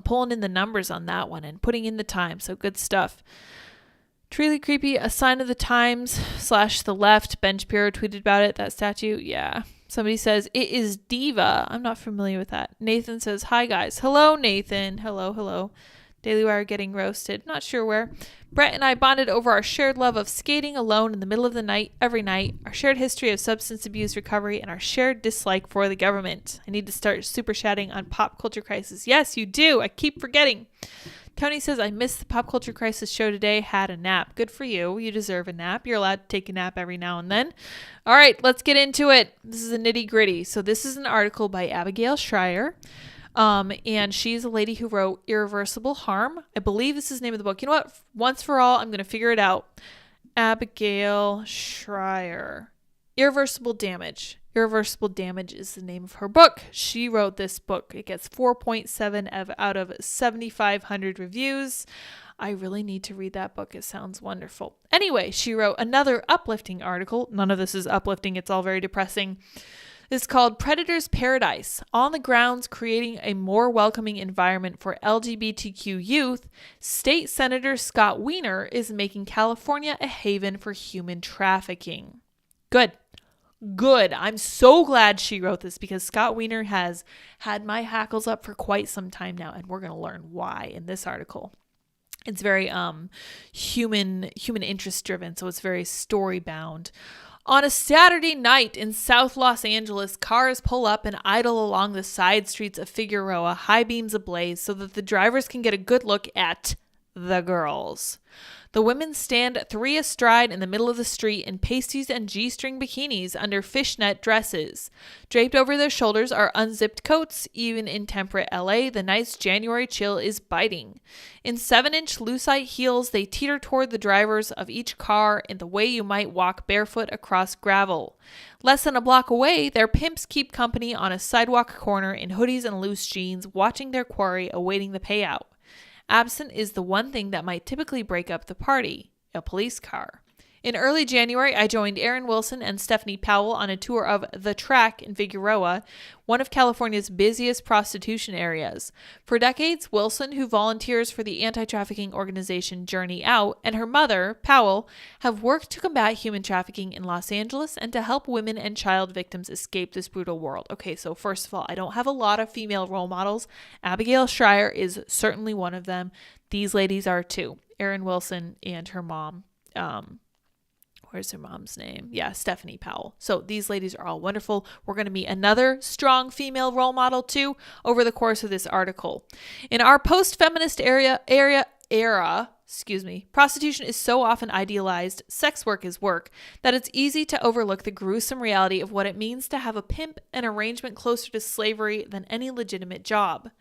pulling in the numbers on that one and putting in the time. So good stuff. Truly creepy. A sign of the times / the left. Ben Shapiro tweeted about it. That statue. Yeah. Somebody says, it is Diva. I'm not familiar with that. Nathan says, hi, guys. Hello, Nathan. Hello. Daily Wire getting roasted. Not sure where. Brett and I bonded over our shared love of skating alone in the middle of the night, every night, our shared history of substance abuse recovery, and our shared dislike for the government. I need to start super chatting on Pop Culture Crisis. Yes, you do. I keep forgetting. Tony says, I missed the Pop Culture Crisis show today. Had a nap. Good for you. You deserve a nap. You're allowed to take a nap every now and then. All right, let's get into it. This is a nitty gritty. So this is an article by Abigail Shrier. And she's a lady who wrote Irreversible Harm. I believe this is the name of the book. You know what? Once for all, I'm going to figure it out. Abigail Shrier. Irreversible Damage. Irreversible Damage is the name of her book. She wrote this book. It gets 4.7 out of 7,500 reviews. I really need to read that book. It sounds wonderful. Anyway, she wrote another uplifting article. None of this is uplifting. It's all very depressing. It's called Predator's Paradise. On the grounds creating a more welcoming environment for LGBTQ youth, State Senator Scott Wiener is making California a haven for human trafficking. Good. I'm so glad she wrote this, because Scott Wiener has had my hackles up for quite some time now, and we're going to learn why in this article. It's very human interest driven, so it's very story bound. On a Saturday night in South Los Angeles, cars pull up and idle along the side streets of Figueroa, high beams ablaze, so that the drivers can get a good look at the girls. The women stand 3 astride in the middle of the street in pasties and G-string bikinis under fishnet dresses. Draped over their shoulders are unzipped coats. Even in temperate LA, the night's January chill is biting. In 7-inch lucite heels, they teeter toward the drivers of each car in the way you might walk barefoot across gravel. Less than a block away, their pimps keep company on a sidewalk corner in hoodies and loose jeans, watching their quarry awaiting the payout. Absent is the one thing that might typically break up the party, a police car. In early January, I joined Aaron Wilson and Stephanie Powell on a tour of The Track in Figueroa, one of California's busiest prostitution areas. For decades, Wilson, who volunteers for the anti-trafficking organization Journey Out, and her mother, Powell, have worked to combat human trafficking in Los Angeles and to help women and child victims escape this brutal world. Okay, so first of all, I don't have a lot of female role models. Abigail Shrier is certainly one of them. These ladies are too. Aaron Wilson and her mom. Where's her mom's name? Yeah, Stephanie Powell. So these ladies are all wonderful. We're going to meet another strong female role model too over the course of this article. In our post-feminist era, prostitution is so often idealized, sex work is work, that it's easy to overlook the gruesome reality of what it means to have a pimp, an arrangement closer to slavery than any legitimate job.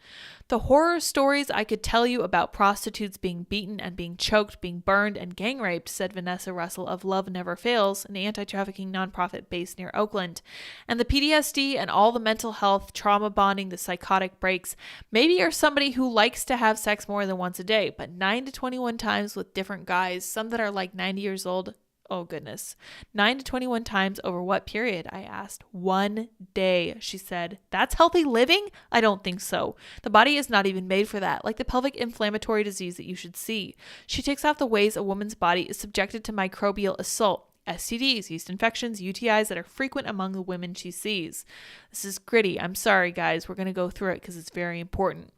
The horror stories I could tell you about prostitutes being beaten and being choked, being burned and gang raped, said Vanessa Russell of Love Never Fails, an anti-trafficking nonprofit based near Oakland. And the PTSD and all the mental health, trauma bonding, the psychotic breaks. Maybe you're somebody who likes to have sex more than once a day, but 9 to 21 times with different guys, some that are like 90 years old. Oh, goodness. 9 to 21 times over what period? I asked. 1 day, she said. That's healthy living? I don't think so. The body is not even made for that, like the pelvic inflammatory disease that you should see. She takes off the ways a woman's body is subjected to microbial assault. STDs, yeast infections, UTIs that are frequent among the women she sees. This is gritty. I'm sorry, guys. We're going to go through it because it's very important.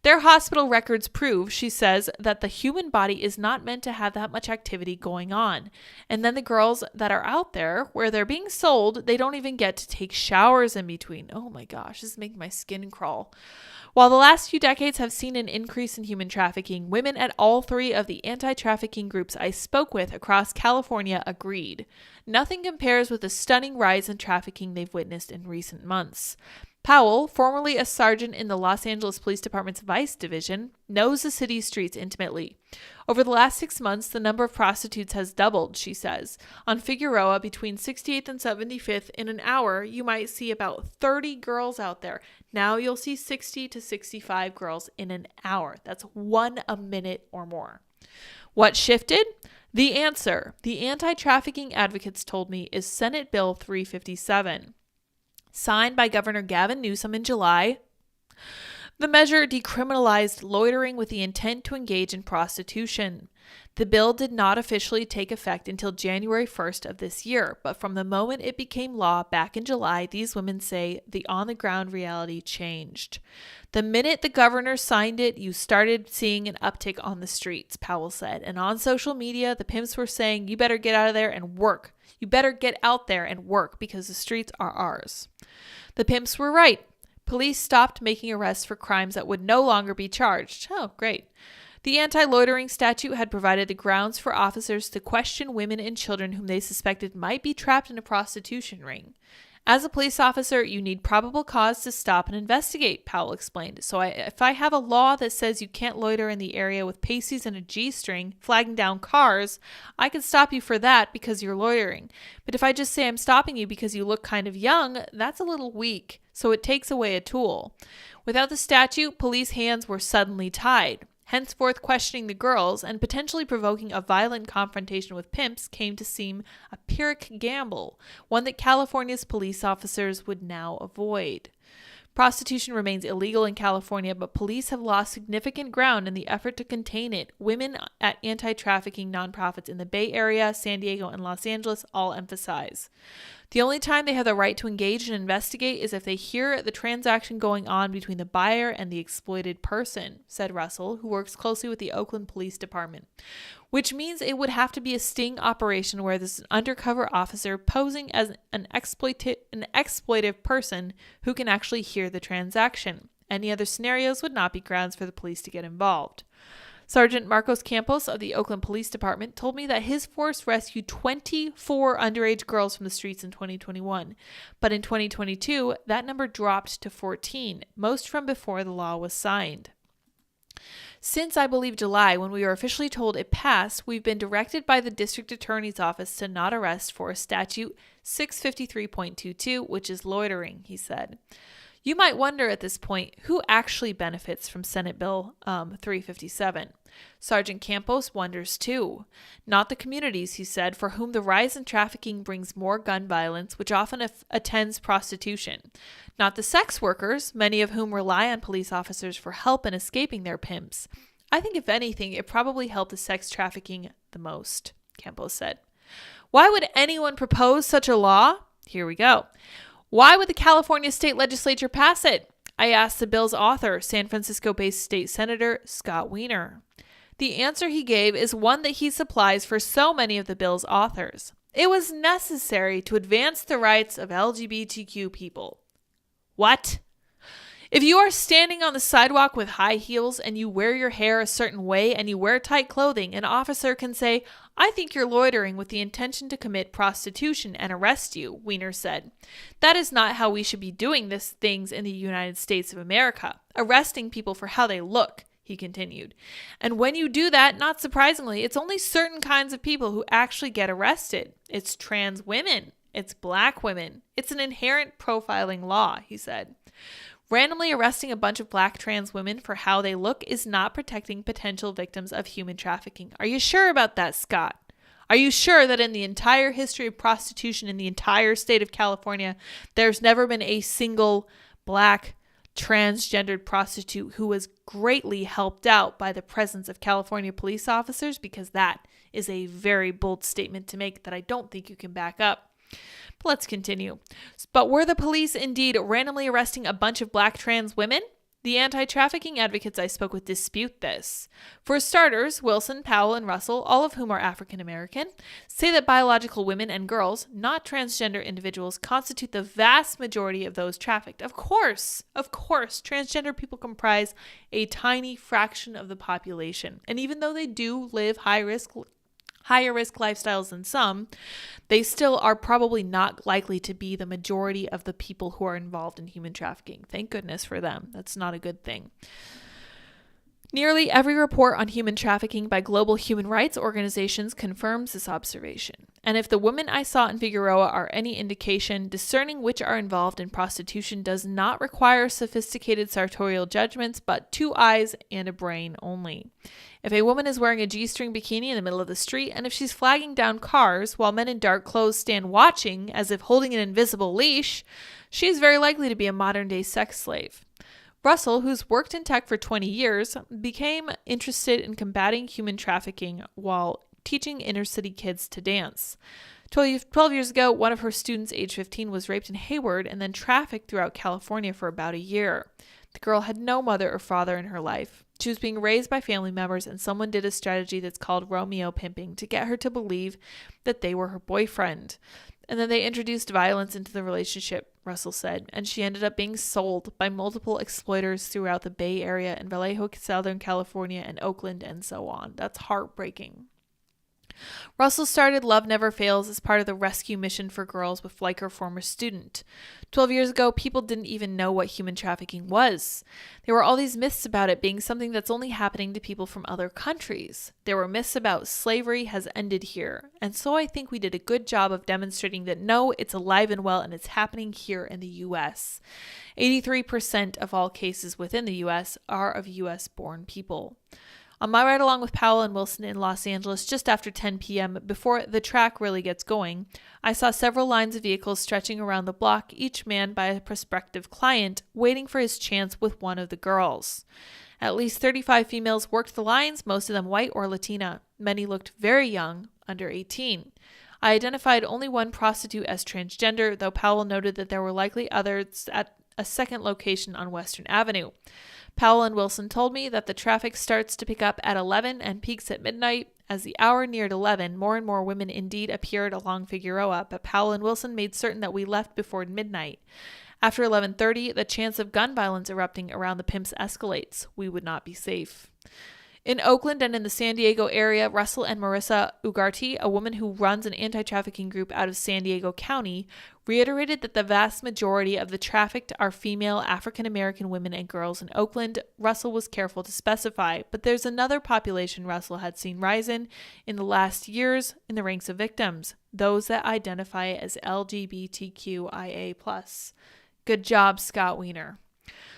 Their hospital records prove, she says, that the human body is not meant to have that much activity going on. And then the girls that are out there where they're being sold, they don't even get to take showers in between. Oh my gosh, this is making my skin crawl. While the last few decades have seen an increase in human trafficking, women at all 3 of the anti-trafficking groups I spoke with across California agreed. Nothing compares with the stunning rise in trafficking they've witnessed in recent months. Powell, formerly a sergeant in the Los Angeles Police Department's Vice Division, knows the city's streets intimately. Over the last 6 months, the number of prostitutes has doubled, she says. On Figueroa, between 68th and 75th, in an hour, you might see about 30 girls out there. Now you'll see 60 to 65 girls in an hour. That's 1 a minute or more. What shifted? The answer, the anti-trafficking advocates told me, is Senate Bill 357. Signed by Governor Gavin Newsom in July, the measure decriminalized loitering with the intent to engage in prostitution. The bill did not officially take effect until January 1st of this year, but from the moment it became law back in July, these women say the on-the-ground reality changed. The minute the governor signed it, you started seeing an uptick on the streets, Powell said. And on social media, the pimps were saying, you better get out of there and work. You better get out there and work because the streets are ours. The pimps were right. Police stopped making arrests for crimes that would no longer be charged. Oh, great. The anti-loitering statute had provided the grounds for officers to question women and children whom they suspected might be trapped in a prostitution ring. As a police officer, you need probable cause to stop and investigate, Powell explained. So if I have a law that says you can't loiter in the area with pasties and a G-string, flagging down cars, I can stop you for that because you're loitering. But if I just say I'm stopping you because you look kind of young, that's a little weak. So it takes away a tool. Without the statute, police hands were suddenly tied. Henceforth, questioning the girls and potentially provoking a violent confrontation with pimps came to seem a Pyrrhic gamble, one that California's police officers would now avoid. Prostitution remains illegal in California, but police have lost significant ground in the effort to contain it. Women at anti-trafficking nonprofits in the Bay Area, San Diego, and Los Angeles all emphasize. The only time they have the right to engage and investigate is if they hear the transaction going on between the buyer and the exploited person, said Russell, who works closely with the Oakland Police Department. Which means it would have to be a sting operation where there's an undercover officer posing as an exploitive person who can actually hear the transaction. Any other scenarios would not be grounds for the police to get involved. Sergeant Marcos Campos of the Oakland Police Department told me that his force rescued 24 underage girls from the streets in 2021. But in 2022, that number dropped to 14, most from before the law was signed. Since, I believe, July, when we were officially told it passed, we've been directed by the District Attorney's Office to not arrest for Statute 653.22, which is loitering, he said. You might wonder at this point who actually benefits from Senate Bill 357. Sergeant Campos wonders too. Not the communities, he said, for whom the rise in trafficking brings more gun violence, which often attends prostitution. Not the sex workers, many of whom rely on police officers for help in escaping their pimps. I think if anything, it probably helped the sex trafficking the most, Campos said. Why would anyone propose such a law? Here we go. Why would the California state legislature pass it? I asked the bill's author, San Francisco-based state senator Scott Wiener. The answer he gave is one that he supplies for so many of the bill's authors. It was necessary to advance the rights of LGBTQ people. What? If you are standing on the sidewalk with high heels and you wear your hair a certain way and you wear tight clothing, an officer can say, "I think you're loitering with the intention to commit prostitution," and arrest you, Wiener said. That is not how we should be doing things in the United States of America, arresting people for how they look, he continued. And when you do that, not surprisingly, it's only certain kinds of people who actually get arrested. It's trans women. It's black women. It's an inherent profiling law, he said. Randomly arresting a bunch of black trans women for how they look is not protecting potential victims of human trafficking. Are you sure about that, Scott? Are you sure that in the entire history of prostitution in the entire state of California, there's never been a single black transgendered prostitute who was greatly helped out by the presence of California police officers? Because that is a very bold statement to make that I don't think you can back up. But let's continue. But were the police indeed randomly arresting a bunch of black trans women? The anti-trafficking advocates I spoke with dispute this. For starters, Wilson, Powell, and Russell, all of whom are African American, say that biological women and girls, not transgender individuals, constitute the vast majority of those trafficked. Of course, transgender people comprise a tiny fraction of the population. And even though they do live higher risk lifestyles than some, they still are probably not likely to be the majority of the people who are involved in human trafficking. Thank goodness for them. That's not a good thing. Nearly every report on human trafficking by global human rights organizations confirms this observation. And if the women I saw in Figueroa are any indication, discerning which are involved in prostitution does not require sophisticated sartorial judgments, but 2 eyes and a brain only. If a woman is wearing a G-string bikini in the middle of the street, and if she's flagging down cars while men in dark clothes stand watching as if holding an invisible leash, she is very likely to be a modern-day sex slave. Russell, who's worked in tech for 20 years, became interested in combating human trafficking while teaching inner-city kids to dance. 12 years ago, one of her students, age 15, was raped in Hayward and then trafficked throughout California for about a year. The girl had no mother or father in her life. She was being raised by family members, and someone did a strategy that's called Romeo pimping to get her to believe that they were her boyfriend. And then they introduced violence into the relationship, Russell said, and she ended up being sold by multiple exploiters throughout the Bay Area and Vallejo, Southern California, and Oakland, and so on. That's heartbreaking. Russell started Love Never Fails as part of the rescue mission for girls with like her former student. 12 years ago, people didn't even know what human trafficking was. There were all these myths about it being something that's only happening to people from other countries. There were myths about slavery has ended here. And so I think we did a good job of demonstrating that no, it's alive and well and it's happening here in the U.S. 83% of all cases within the U.S. are of U.S.-born people. On my ride along with Powell and Wilson in Los Angeles just after 10 p.m., before the track really gets going, I saw several lines of vehicles stretching around the block, each manned by a prospective client, waiting for his chance with one of the girls. At least 35 females worked the lines, most of them white or Latina. Many looked very young, under 18. I identified only one prostitute as transgender, though Powell noted that there were likely others at a second location on Western Avenue. Powell and Wilson told me that the traffic starts to pick up at 11 and peaks at midnight. As the hour neared 11, more and more women indeed appeared along Figueroa, but Powell and Wilson made certain that we left before midnight. After 11:30, the chance of gun violence erupting around the pimps escalates. We would not be safe. In Oakland and in the San Diego area, Russell and Marissa Ugarte, a woman who runs an anti-trafficking group out of San Diego County, reiterated that the vast majority of the trafficked are female African-American women and girls in Oakland. Russell was careful to specify, but there's another population Russell had seen rise in the last years in the ranks of victims, those that identify as LGBTQIA+. Good job, Scott Wiener.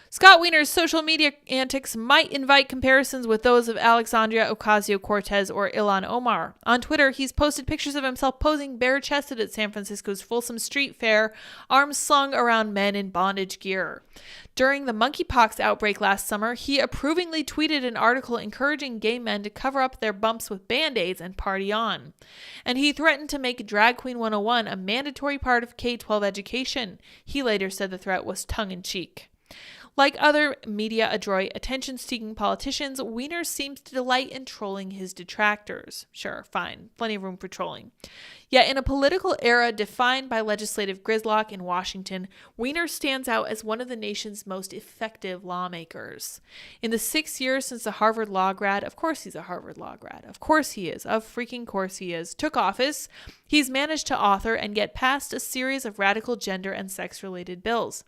Scott Wiener's social media antics might invite comparisons with those of Alexandria Ocasio-Cortez or Ilhan Omar. On Twitter, he's posted pictures of himself posing bare-chested at San Francisco's Folsom Street Fair, arms slung around men in bondage gear. During the monkeypox outbreak last summer, he approvingly tweeted an article encouraging gay men to cover up their bumps with Band-Aids and party on. And he threatened to make Drag Queen 101 a mandatory part of K-12 education. He later said the threat was tongue-in-cheek. Like other media-adroit, attention-seeking politicians, Wiener seems to delight in trolling his detractors. Sure, fine, plenty of room for trolling. Yet in a political era defined by legislative gridlock in Washington, Wiener stands out as one of the nation's most effective lawmakers. In the 6 years since the Harvard Law grad, of course he's a Harvard Law grad, of course he is, of freaking course he is, took office, he's managed to author and get passed a series of radical gender and sex-related bills.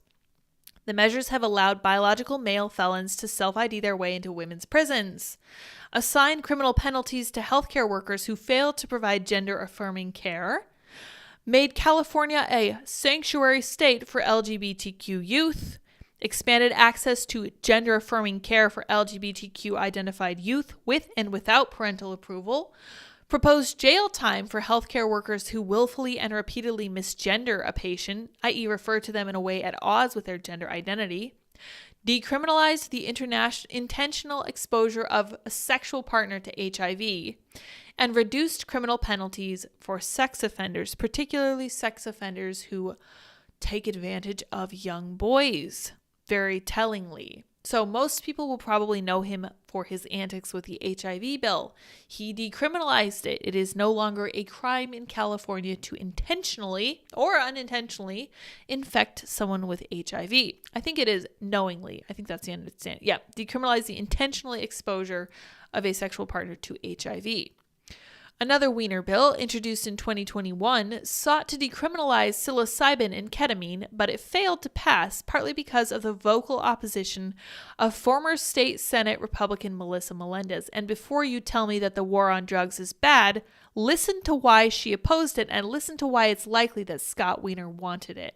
The measures have allowed biological male felons to self-ID their way into women's prisons, assigned criminal penalties to healthcare workers who fail to provide gender-affirming care, made California a sanctuary state for LGBTQ youth, expanded access to gender-affirming care for LGBTQ-identified youth with and without parental approval, proposed jail time for healthcare workers who willfully and repeatedly misgender a patient, i.e. refer to them in a way at odds with their gender identity, decriminalized the intentional exposure of a sexual partner to HIV, and reduced criminal penalties for sex offenders, particularly sex offenders who take advantage of young boys, very tellingly. So most people will probably know him for his antics with the HIV bill. He decriminalized it. It is no longer a crime in California to intentionally or unintentionally infect someone with HIV. I think it is knowingly. I think that's the understanding. Yeah, decriminalize the intentionally exposure of a sexual partner to HIV. Another Wiener bill, introduced in 2021, sought to decriminalize psilocybin and ketamine, but it failed to pass, partly because of the vocal opposition of former state Senate Republican Melissa Melendez. And before you tell me that the war on drugs is bad, listen to why she opposed it and listen to why it's likely that Scott Wiener wanted it.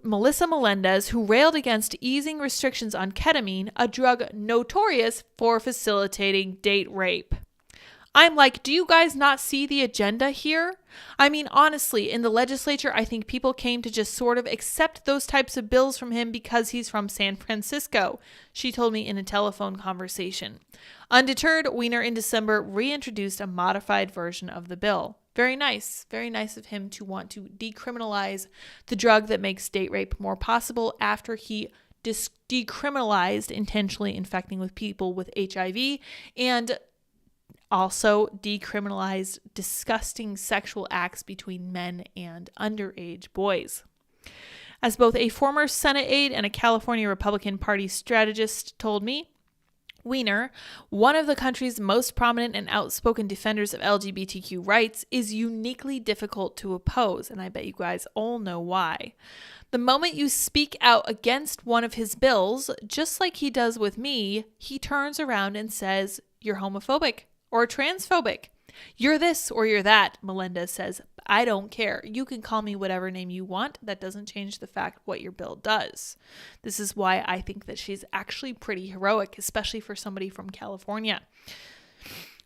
Melissa Melendez, who railed against easing restrictions on ketamine, a drug notorious for facilitating date rape. I'm like, do you guys not see the agenda here? I mean, honestly, in the legislature, I think people came to just sort of accept those types of bills from him because he's from San Francisco, she told me in a telephone conversation. Undeterred, Wiener in December reintroduced a modified version of the bill. Very nice of him to want to decriminalize the drug that makes date rape more possible after he decriminalized intentionally infecting with people with HIV and also decriminalized disgusting sexual acts between men and underage boys. As both a former Senate aide and a California Republican Party strategist told me, Wiener, one of the country's most prominent and outspoken defenders of LGBTQ rights, is uniquely difficult to oppose, and I bet you guys all know why. The moment you speak out against one of his bills, just like he does with me, he turns around and says, "You're homophobic or transphobic. You're this or you're that," Melendez says. "I don't care. You can call me whatever name you want. That doesn't change the fact what your bill does." This is why I think that she's actually pretty heroic, especially for somebody from California.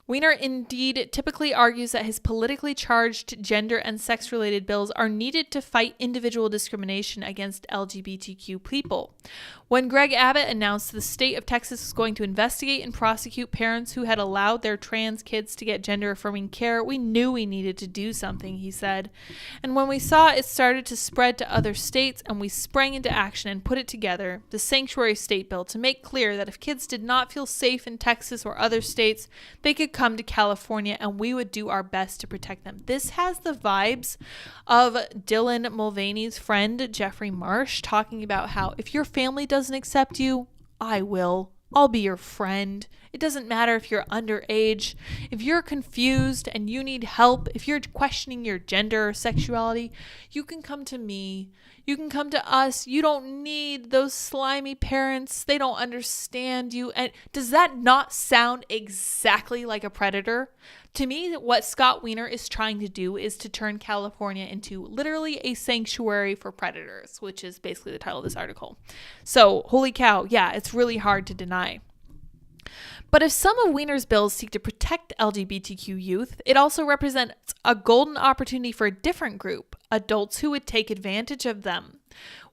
Wiener indeed typically argues that his politically charged gender and sex-related bills are needed to fight individual discrimination against LGBTQ people. When Greg Abbott announced the state of Texas was going to investigate and prosecute parents who had allowed their trans kids to get gender-affirming care, we knew we needed to do something, he said. And when we saw it started to spread to other states and we sprang into action and put it together, the Sanctuary State Bill, to make clear that if kids did not feel safe in Texas or other states, they could come to California and we would do our best to protect them. This has the vibes of Dylan Mulvaney's friend, Jeffrey Marsh, talking about how if your family doesn't accept you, I will. I'll be your friend. It doesn't matter if you're underage. If you're confused and you need help, if you're questioning your gender or sexuality, you can come to me. You can come to us. You don't need those slimy parents. They don't understand you. And does that not sound exactly like a predator? To me, what Scott Wiener is trying to do is to turn California into literally a sanctuary for predators, which is basically the title of this article. So, holy cow, yeah, it's really hard to deny. But if some of Wiener's bills seek to protect LGBTQ youth, it also represents a golden opportunity for a different group, adults who would take advantage of them.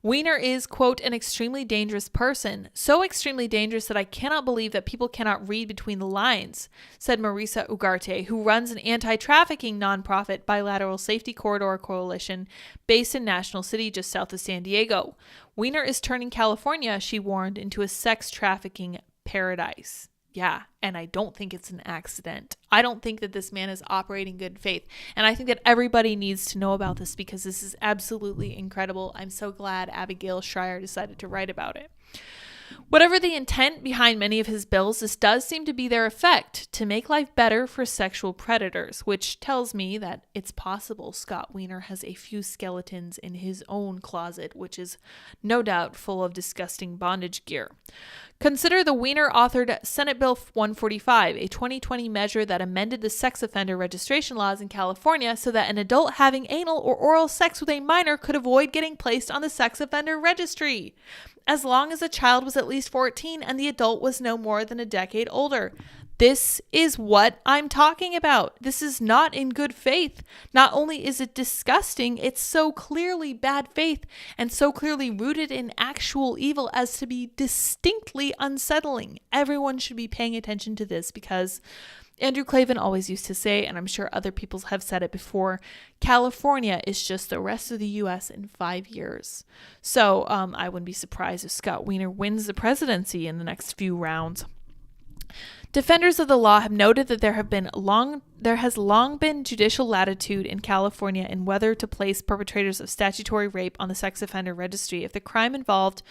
Wiener is, quote, an extremely dangerous person, so extremely dangerous that I cannot believe that people cannot read between the lines, said Marisa Ugarte, who runs an anti-trafficking nonprofit Bilateral Safety Corridor Coalition based in National City just south of San Diego. Wiener is turning California, she warned, into a sex trafficking paradise. Yeah, and I don't think it's an accident. I don't think that this man is operating in good faith. And I think that everybody needs to know about this because this is absolutely incredible. I'm so glad Abigail Shrier decided to write about it. Whatever the intent behind many of his bills, this does seem to be their effect, to make life better for sexual predators, which tells me that it's possible Scott Wiener has a few skeletons in his own closet, which is no doubt full of disgusting bondage gear. Consider the Wiener-authored Senate Bill 145, a 2020 measure that amended the sex offender registration laws in California so that an adult having anal or oral sex with a minor could avoid getting placed on the sex offender registry, as long as the child was at least 14 and the adult was no more than a decade older. This is what I'm talking about. This is not in good faith. Not only is it disgusting, it's so clearly bad faith and so clearly rooted in actual evil as to be distinctly unsettling. Everyone should be paying attention to this because Andrew Klavan always used to say, and I'm sure other people have said it before, California is just the rest of the U.S. in 5 years. So I wouldn't be surprised if Scott Wiener wins the presidency in the next few rounds. Defenders of the law have noted that there has long been judicial latitude in California in whether to place perpetrators of statutory rape on the sex offender registry if the crime involved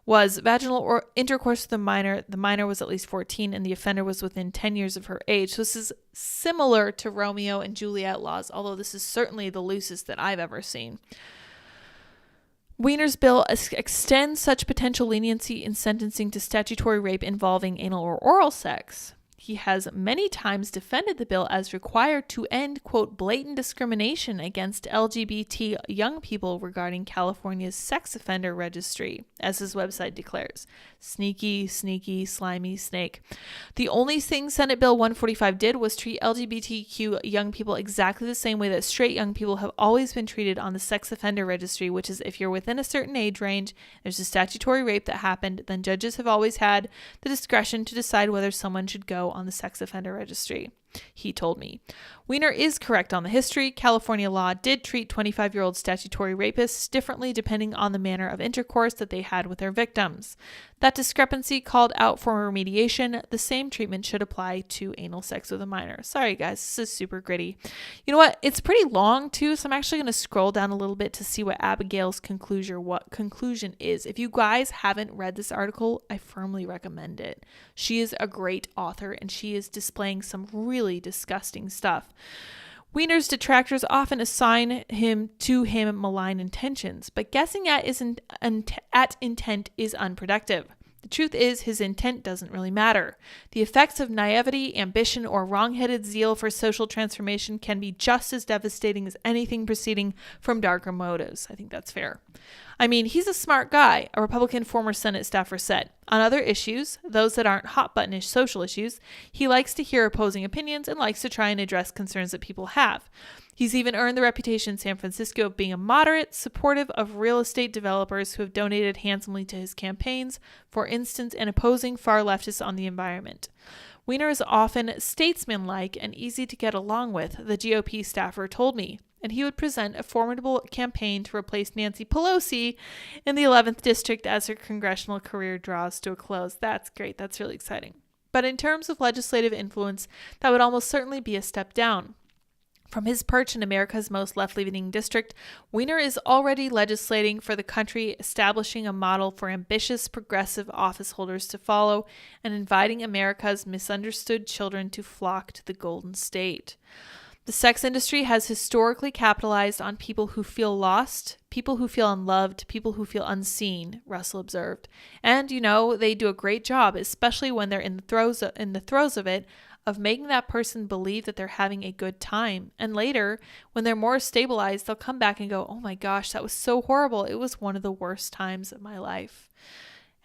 was vaginal or intercourse with the minor was at least 14, and the offender was within 10 years of her age. So this is similar to Romeo and Juliet laws, although this is certainly the loosest that I've ever seen. Wiener's bill extends such potential leniency in sentencing to statutory rape involving anal or oral sex. He has many times defended the bill as required to end, quote, blatant discrimination against LGBT young people regarding California's sex offender registry, as his website declares. Sneaky, sneaky, slimy snake. The only thing Senate Bill 145 did was treat LGBTQ young people exactly the same way that straight young people have always been treated on the sex offender registry, which is if you're within a certain age range, there's a statutory rape that happened, then judges have always had the discretion to decide whether someone should go on the sex offender registry, he told me. Wiener is correct on the history. California law did treat 25-year-old statutory rapists differently depending on the manner of intercourse that they had with their victims. That discrepancy called out for remediation. The same treatment should apply to anal sex with a minor. Sorry guys, this is super gritty. You know what? It's pretty long too, so I'm actually going to scroll down a little bit to see what Abigail's conclusion is. If you guys haven't read this article, I firmly recommend it. She is a great author and she is displaying some really disgusting stuff. Wiener's detractors often assign him malign intentions, but guessing at intent is unproductive. The truth is, his intent doesn't really matter. The effects of naivety, ambition, or wrong-headed zeal for social transformation can be just as devastating as anything proceeding from darker motives. I think that's fair. I mean, he's a smart guy, a Republican former Senate staffer said. On other issues, those that aren't hot-buttonish social issues, he likes to hear opposing opinions and likes to try and address concerns that people have. He's even earned the reputation in San Francisco of being a moderate, supportive of real estate developers who have donated handsomely to his campaigns, for instance, and opposing far leftists on the environment. Wiener is often statesmanlike and easy to get along with, the GOP staffer told me, and he would present a formidable campaign to replace Nancy Pelosi in the 11th district as her congressional career draws to a close. That's great. That's really exciting. But in terms of legislative influence, that would almost certainly be a step down. From his perch in America's most left-leaning district, Wiener is already legislating for the country, establishing a model for ambitious, progressive office holders to follow, and inviting America's misunderstood children to flock to the Golden State. The sex industry has historically capitalized on people who feel lost, people who feel unloved, people who feel unseen, Russell observed. And, they do a great job, especially when they're in the throes of it, of making that person believe that they're having a good time. And later, when they're more stabilized, they'll come back and go, oh my gosh, that was so horrible. It was one of the worst times of my life.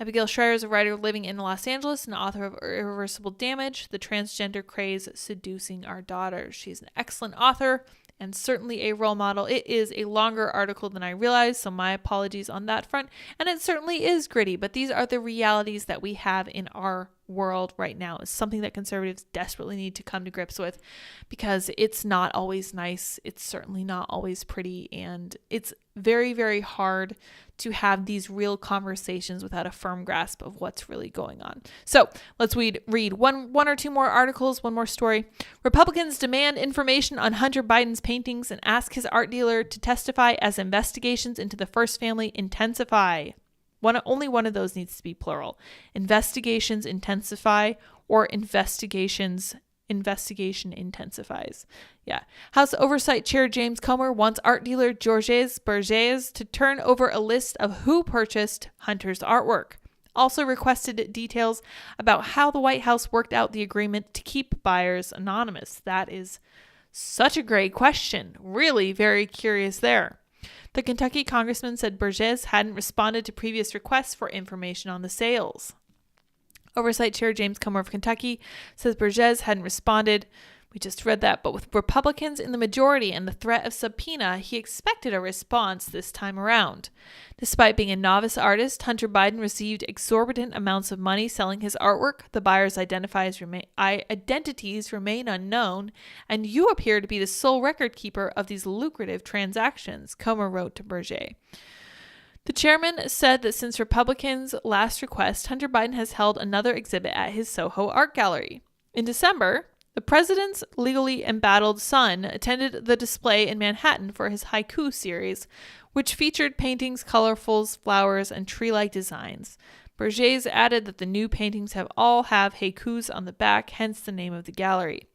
Abigail Shrier is a writer living in Los Angeles and author of Irreversible Damage, The Transgender Craze Seducing Our Daughters. She's an excellent author, and certainly a role model. It is a longer article than I realized, so my apologies on that front. And it certainly is gritty, but these are the realities that we have in our world right now. It's something that conservatives desperately need to come to grips with, because it's not always nice. It's certainly not always pretty, and it's very, very hard to have these real conversations without a firm grasp of what's really going on. So let's read one or two more articles, one more story. Republicans demand information on Hunter Biden's paintings and ask his art dealer to testify as investigations into the first family intensify. Only one of those needs to be plural. Investigations intensify, or investigation intensifies. Yeah. House Oversight Chair James Comer wants art dealer Georges Bergès to turn over a list of who purchased Hunter's artwork. Also requested details about how the White House worked out the agreement to keep buyers anonymous. That is such a great question. Really very curious there. The Kentucky congressman said Bergès hadn't responded to previous requests for information on the sales. Oversight Chair James Comer of Kentucky says Bergès hadn't responded. We just read that, but with Republicans in the majority and the threat of subpoena, he expected a response this time around. Despite being a novice artist, Hunter Biden received exorbitant amounts of money selling his artwork. The buyers' identities remain unknown, and you appear to be the sole record keeper of these lucrative transactions, Comer wrote to Bergès. The chairman said that since Republicans' last request, Hunter Biden has held another exhibit at his Soho art gallery. In December, the president's legally embattled son attended the display in Manhattan for his haiku series, which featured paintings, colorfuls, flowers, and tree-like designs. Bergès added that the new paintings all have haikus on the back, hence the name of the gallery.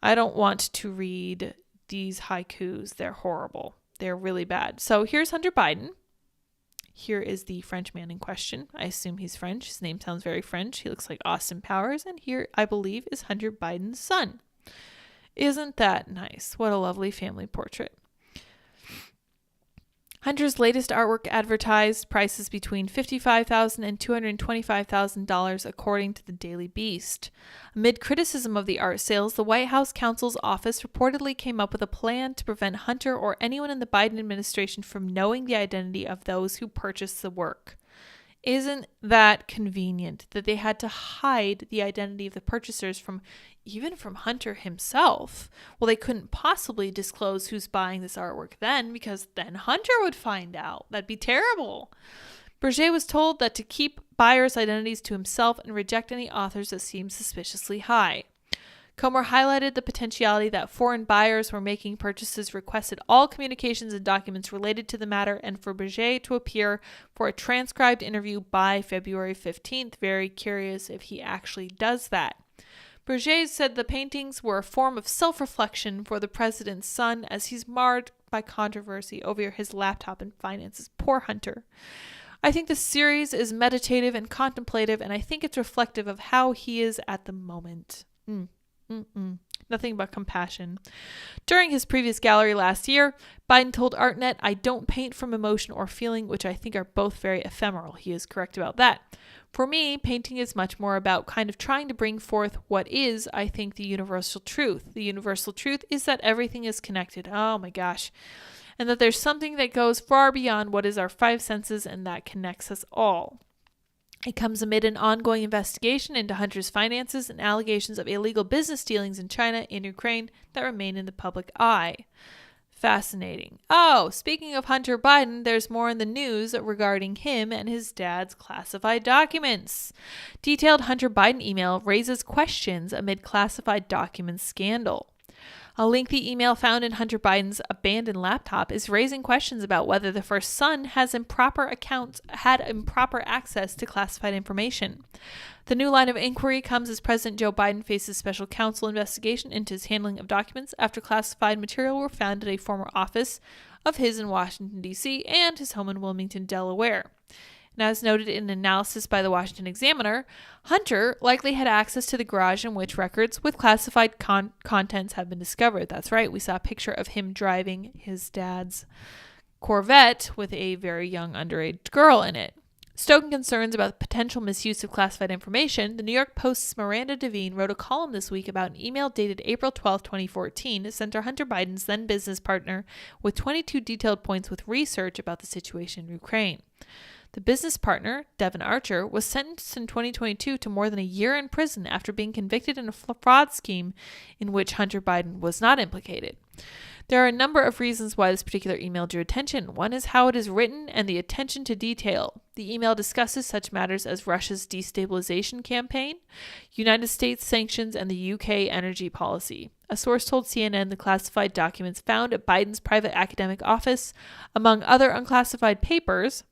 I don't want to read these haikus. They're horrible. They're really bad. So here's Hunter Biden. Here is the French man in question. I assume he's French. His name sounds very French. He looks like Austin Powers. And here, I believe, is Hunter Biden's son. Isn't that nice? What a lovely family portrait. Hunter's latest artwork advertised prices between $55,000 and $225,000, according to the Daily Beast. Amid criticism of the art sales, the White House counsel's office reportedly came up with a plan to prevent Hunter or anyone in the Biden administration from knowing the identity of those who purchased the work. Isn't that convenient that they had to hide the identity of the purchasers even from Hunter himself? Well, they couldn't possibly disclose who's buying this artwork then, because then Hunter would find out. That'd be terrible. Bergès was told that to keep buyers' identities to himself and reject any authors that seemed suspiciously high. Comer highlighted the potentiality that foreign buyers who were making purchases requested all communications and documents related to the matter, and for Bergès to appear for a transcribed interview by February 15th. Very curious if he actually does that. Bergès said the paintings were a form of self-reflection for the president's son as he's marred by controversy over his laptop and finances. Poor Hunter. I think the series is meditative and contemplative, and I think it's reflective of how he is at the moment. Nothing but compassion. During his previous gallery last year, Biden told ArtNet, "I don't paint from emotion or feeling," which I think are both very ephemeral. He is correct about that. For me, painting is much more about kind of trying to bring forth what is, I think, the universal truth. The universal truth is that everything is connected. Oh my gosh. And that there's something that goes far beyond what is our five senses and that connects us all. It comes amid an ongoing investigation into Hunter's finances and allegations of illegal business dealings in China and Ukraine that remain in the public eye. Fascinating. Oh, speaking of Hunter Biden, there's more in the news regarding him and his dad's classified documents. Detailed Hunter Biden email raises questions amid classified documents scandal. A lengthy email found in Hunter Biden's abandoned laptop is raising questions about whether the first son had improper access to classified information. The new line of inquiry comes as President Joe Biden faces special counsel investigation into his handling of documents after classified material were found at a former office of his in Washington, D.C. and his home in Wilmington, Delaware. And as noted in an analysis by the Washington Examiner, Hunter likely had access to the garage in which records with classified contents have been discovered. That's right, we saw a picture of him driving his dad's Corvette with a very young underage girl in it. Stoking concerns about the potential misuse of classified information, the New York Post's Miranda Devine wrote a column this week about an email dated April 12, 2014, sent to Hunter Biden's then business partner with 22 detailed points with research about the situation in Ukraine. The business partner, Devin Archer, was sentenced in 2022 to more than a year in prison after being convicted in a fraud scheme in which Hunter Biden was not implicated. There are a number of reasons why this particular email drew attention. One is how it is written and the attention to detail. The email discusses such matters as Russia's destabilization campaign, United States sanctions, and the UK energy policy. A source told CNN the classified documents found at Biden's private academic office, among other unclassified papers,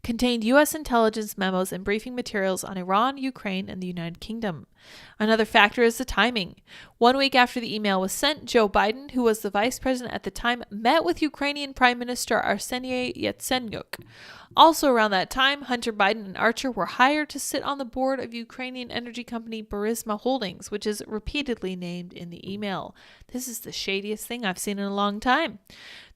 contained U.S. intelligence memos and briefing materials on Iran, Ukraine, and the United Kingdom. Another factor is the timing. 1 week after the email was sent, Joe Biden, who was the vice president at the time, met with Ukrainian Prime Minister Arseniy Yatsenyuk. Also around that time, Hunter Biden and Archer were hired to sit on the board of Ukrainian energy company Burisma Holdings, which is repeatedly named in the email. This is the shadiest thing I've seen in a long time.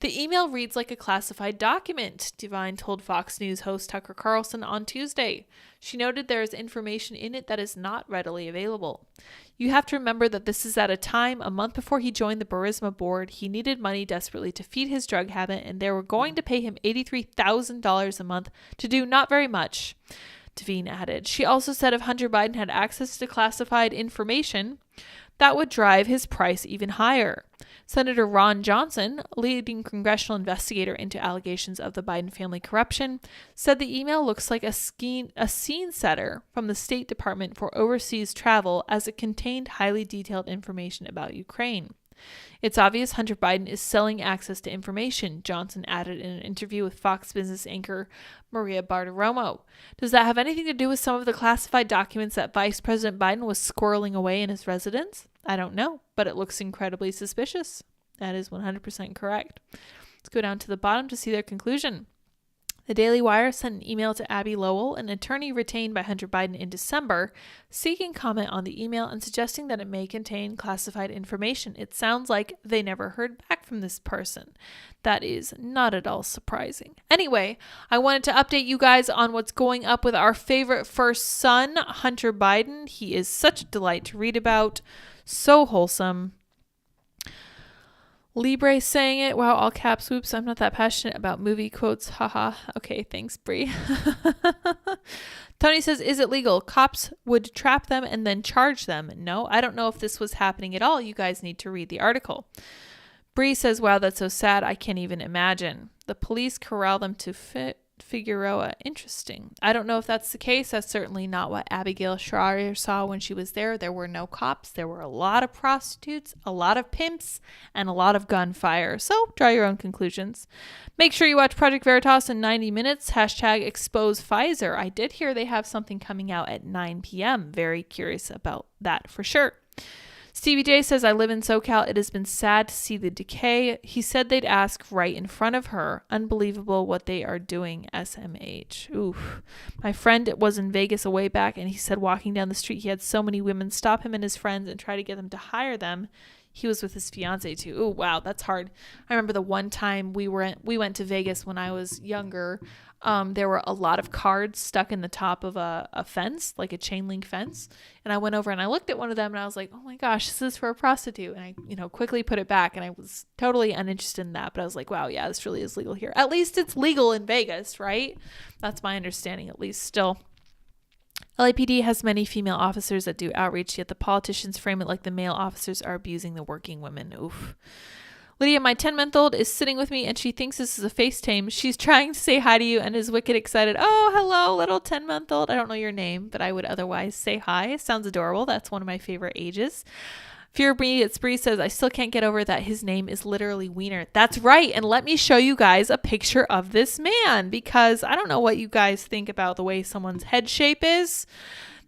The email reads like a classified document, Devine told Fox News host Tucker Carlson on Tuesday. She noted there is information in it that is not readily available. You have to remember that this is at a time, a month before he joined the Burisma board, he needed money desperately to feed his drug habit, and they were going to pay him $83,000 a month to do not very much, Devine added. She also said if Hunter Biden had access to classified information, that would drive his price even higher. Senator Ron Johnson, leading congressional investigator into allegations of the Biden family corruption, said the email looks like a scene setter from the State Department for overseas travel as it contained highly detailed information about Ukraine. It's obvious Hunter Biden is selling access to information, Johnson added in an interview with Fox Business anchor Maria Bartiromo. Does that have anything to do with some of the classified documents that Vice President Biden was squirreling away in his residence? I don't know, but it looks incredibly suspicious. That is 100% correct. Let's go down to the bottom to see their conclusion. The Daily Wire sent an email to Abby Lowell, an attorney retained by Hunter Biden in December, seeking comment on the email and suggesting that it may contain classified information. It sounds like they never heard back from this person. That is not at all surprising. Anyway, I wanted to update you guys on what's going up with our favorite first son, Hunter Biden. He is such a delight to read about. So wholesome. Libre saying it. Wow, all caps. Oops, I'm not that passionate about movie quotes. Haha. Okay, thanks, Brie. Tony says, is it legal? Cops would trap them and then charge them. No, I don't know if this was happening at all. You guys need to read the article. Bree says, wow, that's so sad. I can't even imagine. The police corral them to Figueroa. Interesting. I don't know if that's the case. That's certainly not what Abigail Shrier saw when she was there. There were no cops. There were a lot of prostitutes, a lot of pimps, and a lot of gunfire. So draw your own conclusions. Make sure you watch Project Veritas in 90 minutes. Hashtag expose Pfizer. I did hear they have something coming out at 9 p.m. Very curious about that for sure. Stevie J says, I live in SoCal. It has been sad to see the decay. He said they'd ask right in front of her. Unbelievable what they are doing, SMH. Oof. My friend was in Vegas a way back, and he said walking down the street, he had so many women stop him and his friends and try to get them to hire them. He was with his fiance too. Oh, wow, that's hard. I remember the one time we went to Vegas when I was younger. There were a lot of cards stuck in the top of a fence, like a chain link fence. And I went over and I looked at one of them and I was like, oh my gosh, this is for a prostitute. And I, quickly put it back, and I was totally uninterested in that. But I was like, wow, yeah, this really is legal here. At least it's legal in Vegas, right? That's my understanding, at least still. LAPD has many female officers that do outreach, yet the politicians frame it like the male officers are abusing the working women. Oof. Lydia, my 10-month-old, is sitting with me and she thinks this is a FaceTime. She's trying to say hi to you and is wicked excited. Oh, hello, little 10-month-old. I don't know your name, but I would otherwise say hi. Sounds adorable. That's one of my favorite ages. Fear Bree at Spree says, I still can't get over that his name is literally Wiener. That's right. And let me show you guys a picture of this man, because I don't know what you guys think about the way someone's head shape is.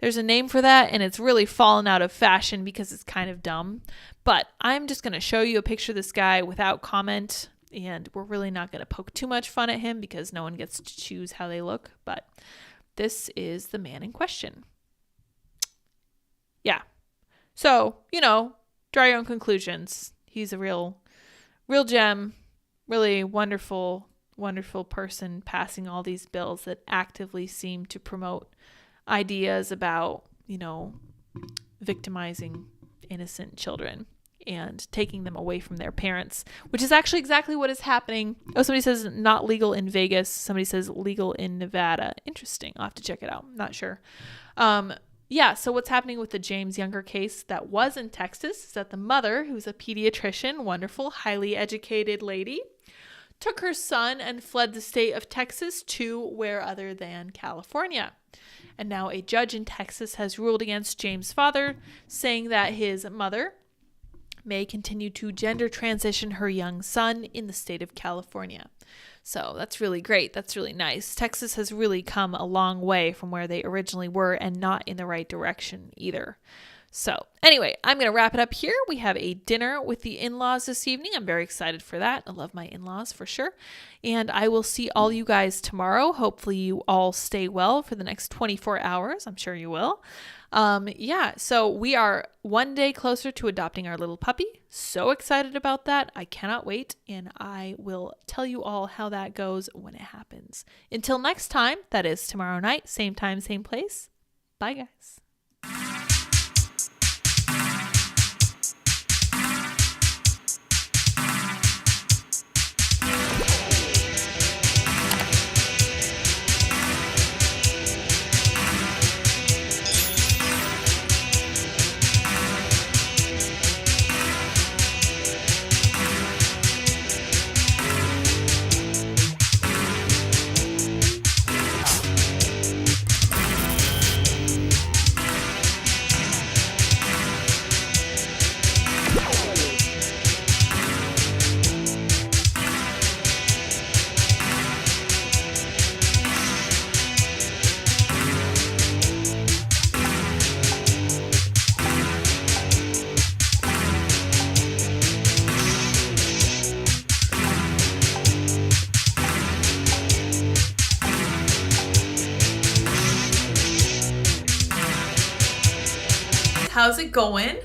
There's a name for that, and it's really fallen out of fashion because it's kind of dumb. But I'm just going to show you a picture of this guy without comment, and we're really not going to poke too much fun at him because no one gets to choose how they look. But this is the man in question. Yeah. So, draw your own conclusions. He's a real gem, really wonderful wonderful person passing all these bills that actively seem to promote ideas about, victimizing innocent children and taking them away from their parents, which is actually exactly what is happening. Oh, somebody says not legal in Vegas. Somebody says legal in Nevada. Interesting. I'll have to check it out. I'm not sure. So what's happening with the James Younger case that was in Texas is that the mother, who's a pediatrician, wonderful, highly educated lady, took her son and fled the state of Texas to where other than California. And now a judge in Texas has ruled against James' father, saying that his mother may continue to gender transition her young son in the state of California. So that's really great. That's really nice. Texas has really come a long way from where they originally were, and not in the right direction either. So anyway, I'm going to wrap it up here. We have a dinner with the in-laws this evening. I'm very excited for that. I love my in-laws for sure. And I will see all you guys tomorrow. Hopefully you all stay well for the next 24 hours. I'm sure you will. So we are one day closer to adopting our little puppy. So excited about that. I cannot wait. And I will tell you all how that goes when it happens. Until next time, that is tomorrow night, same time, same place. Bye, guys. How's it going?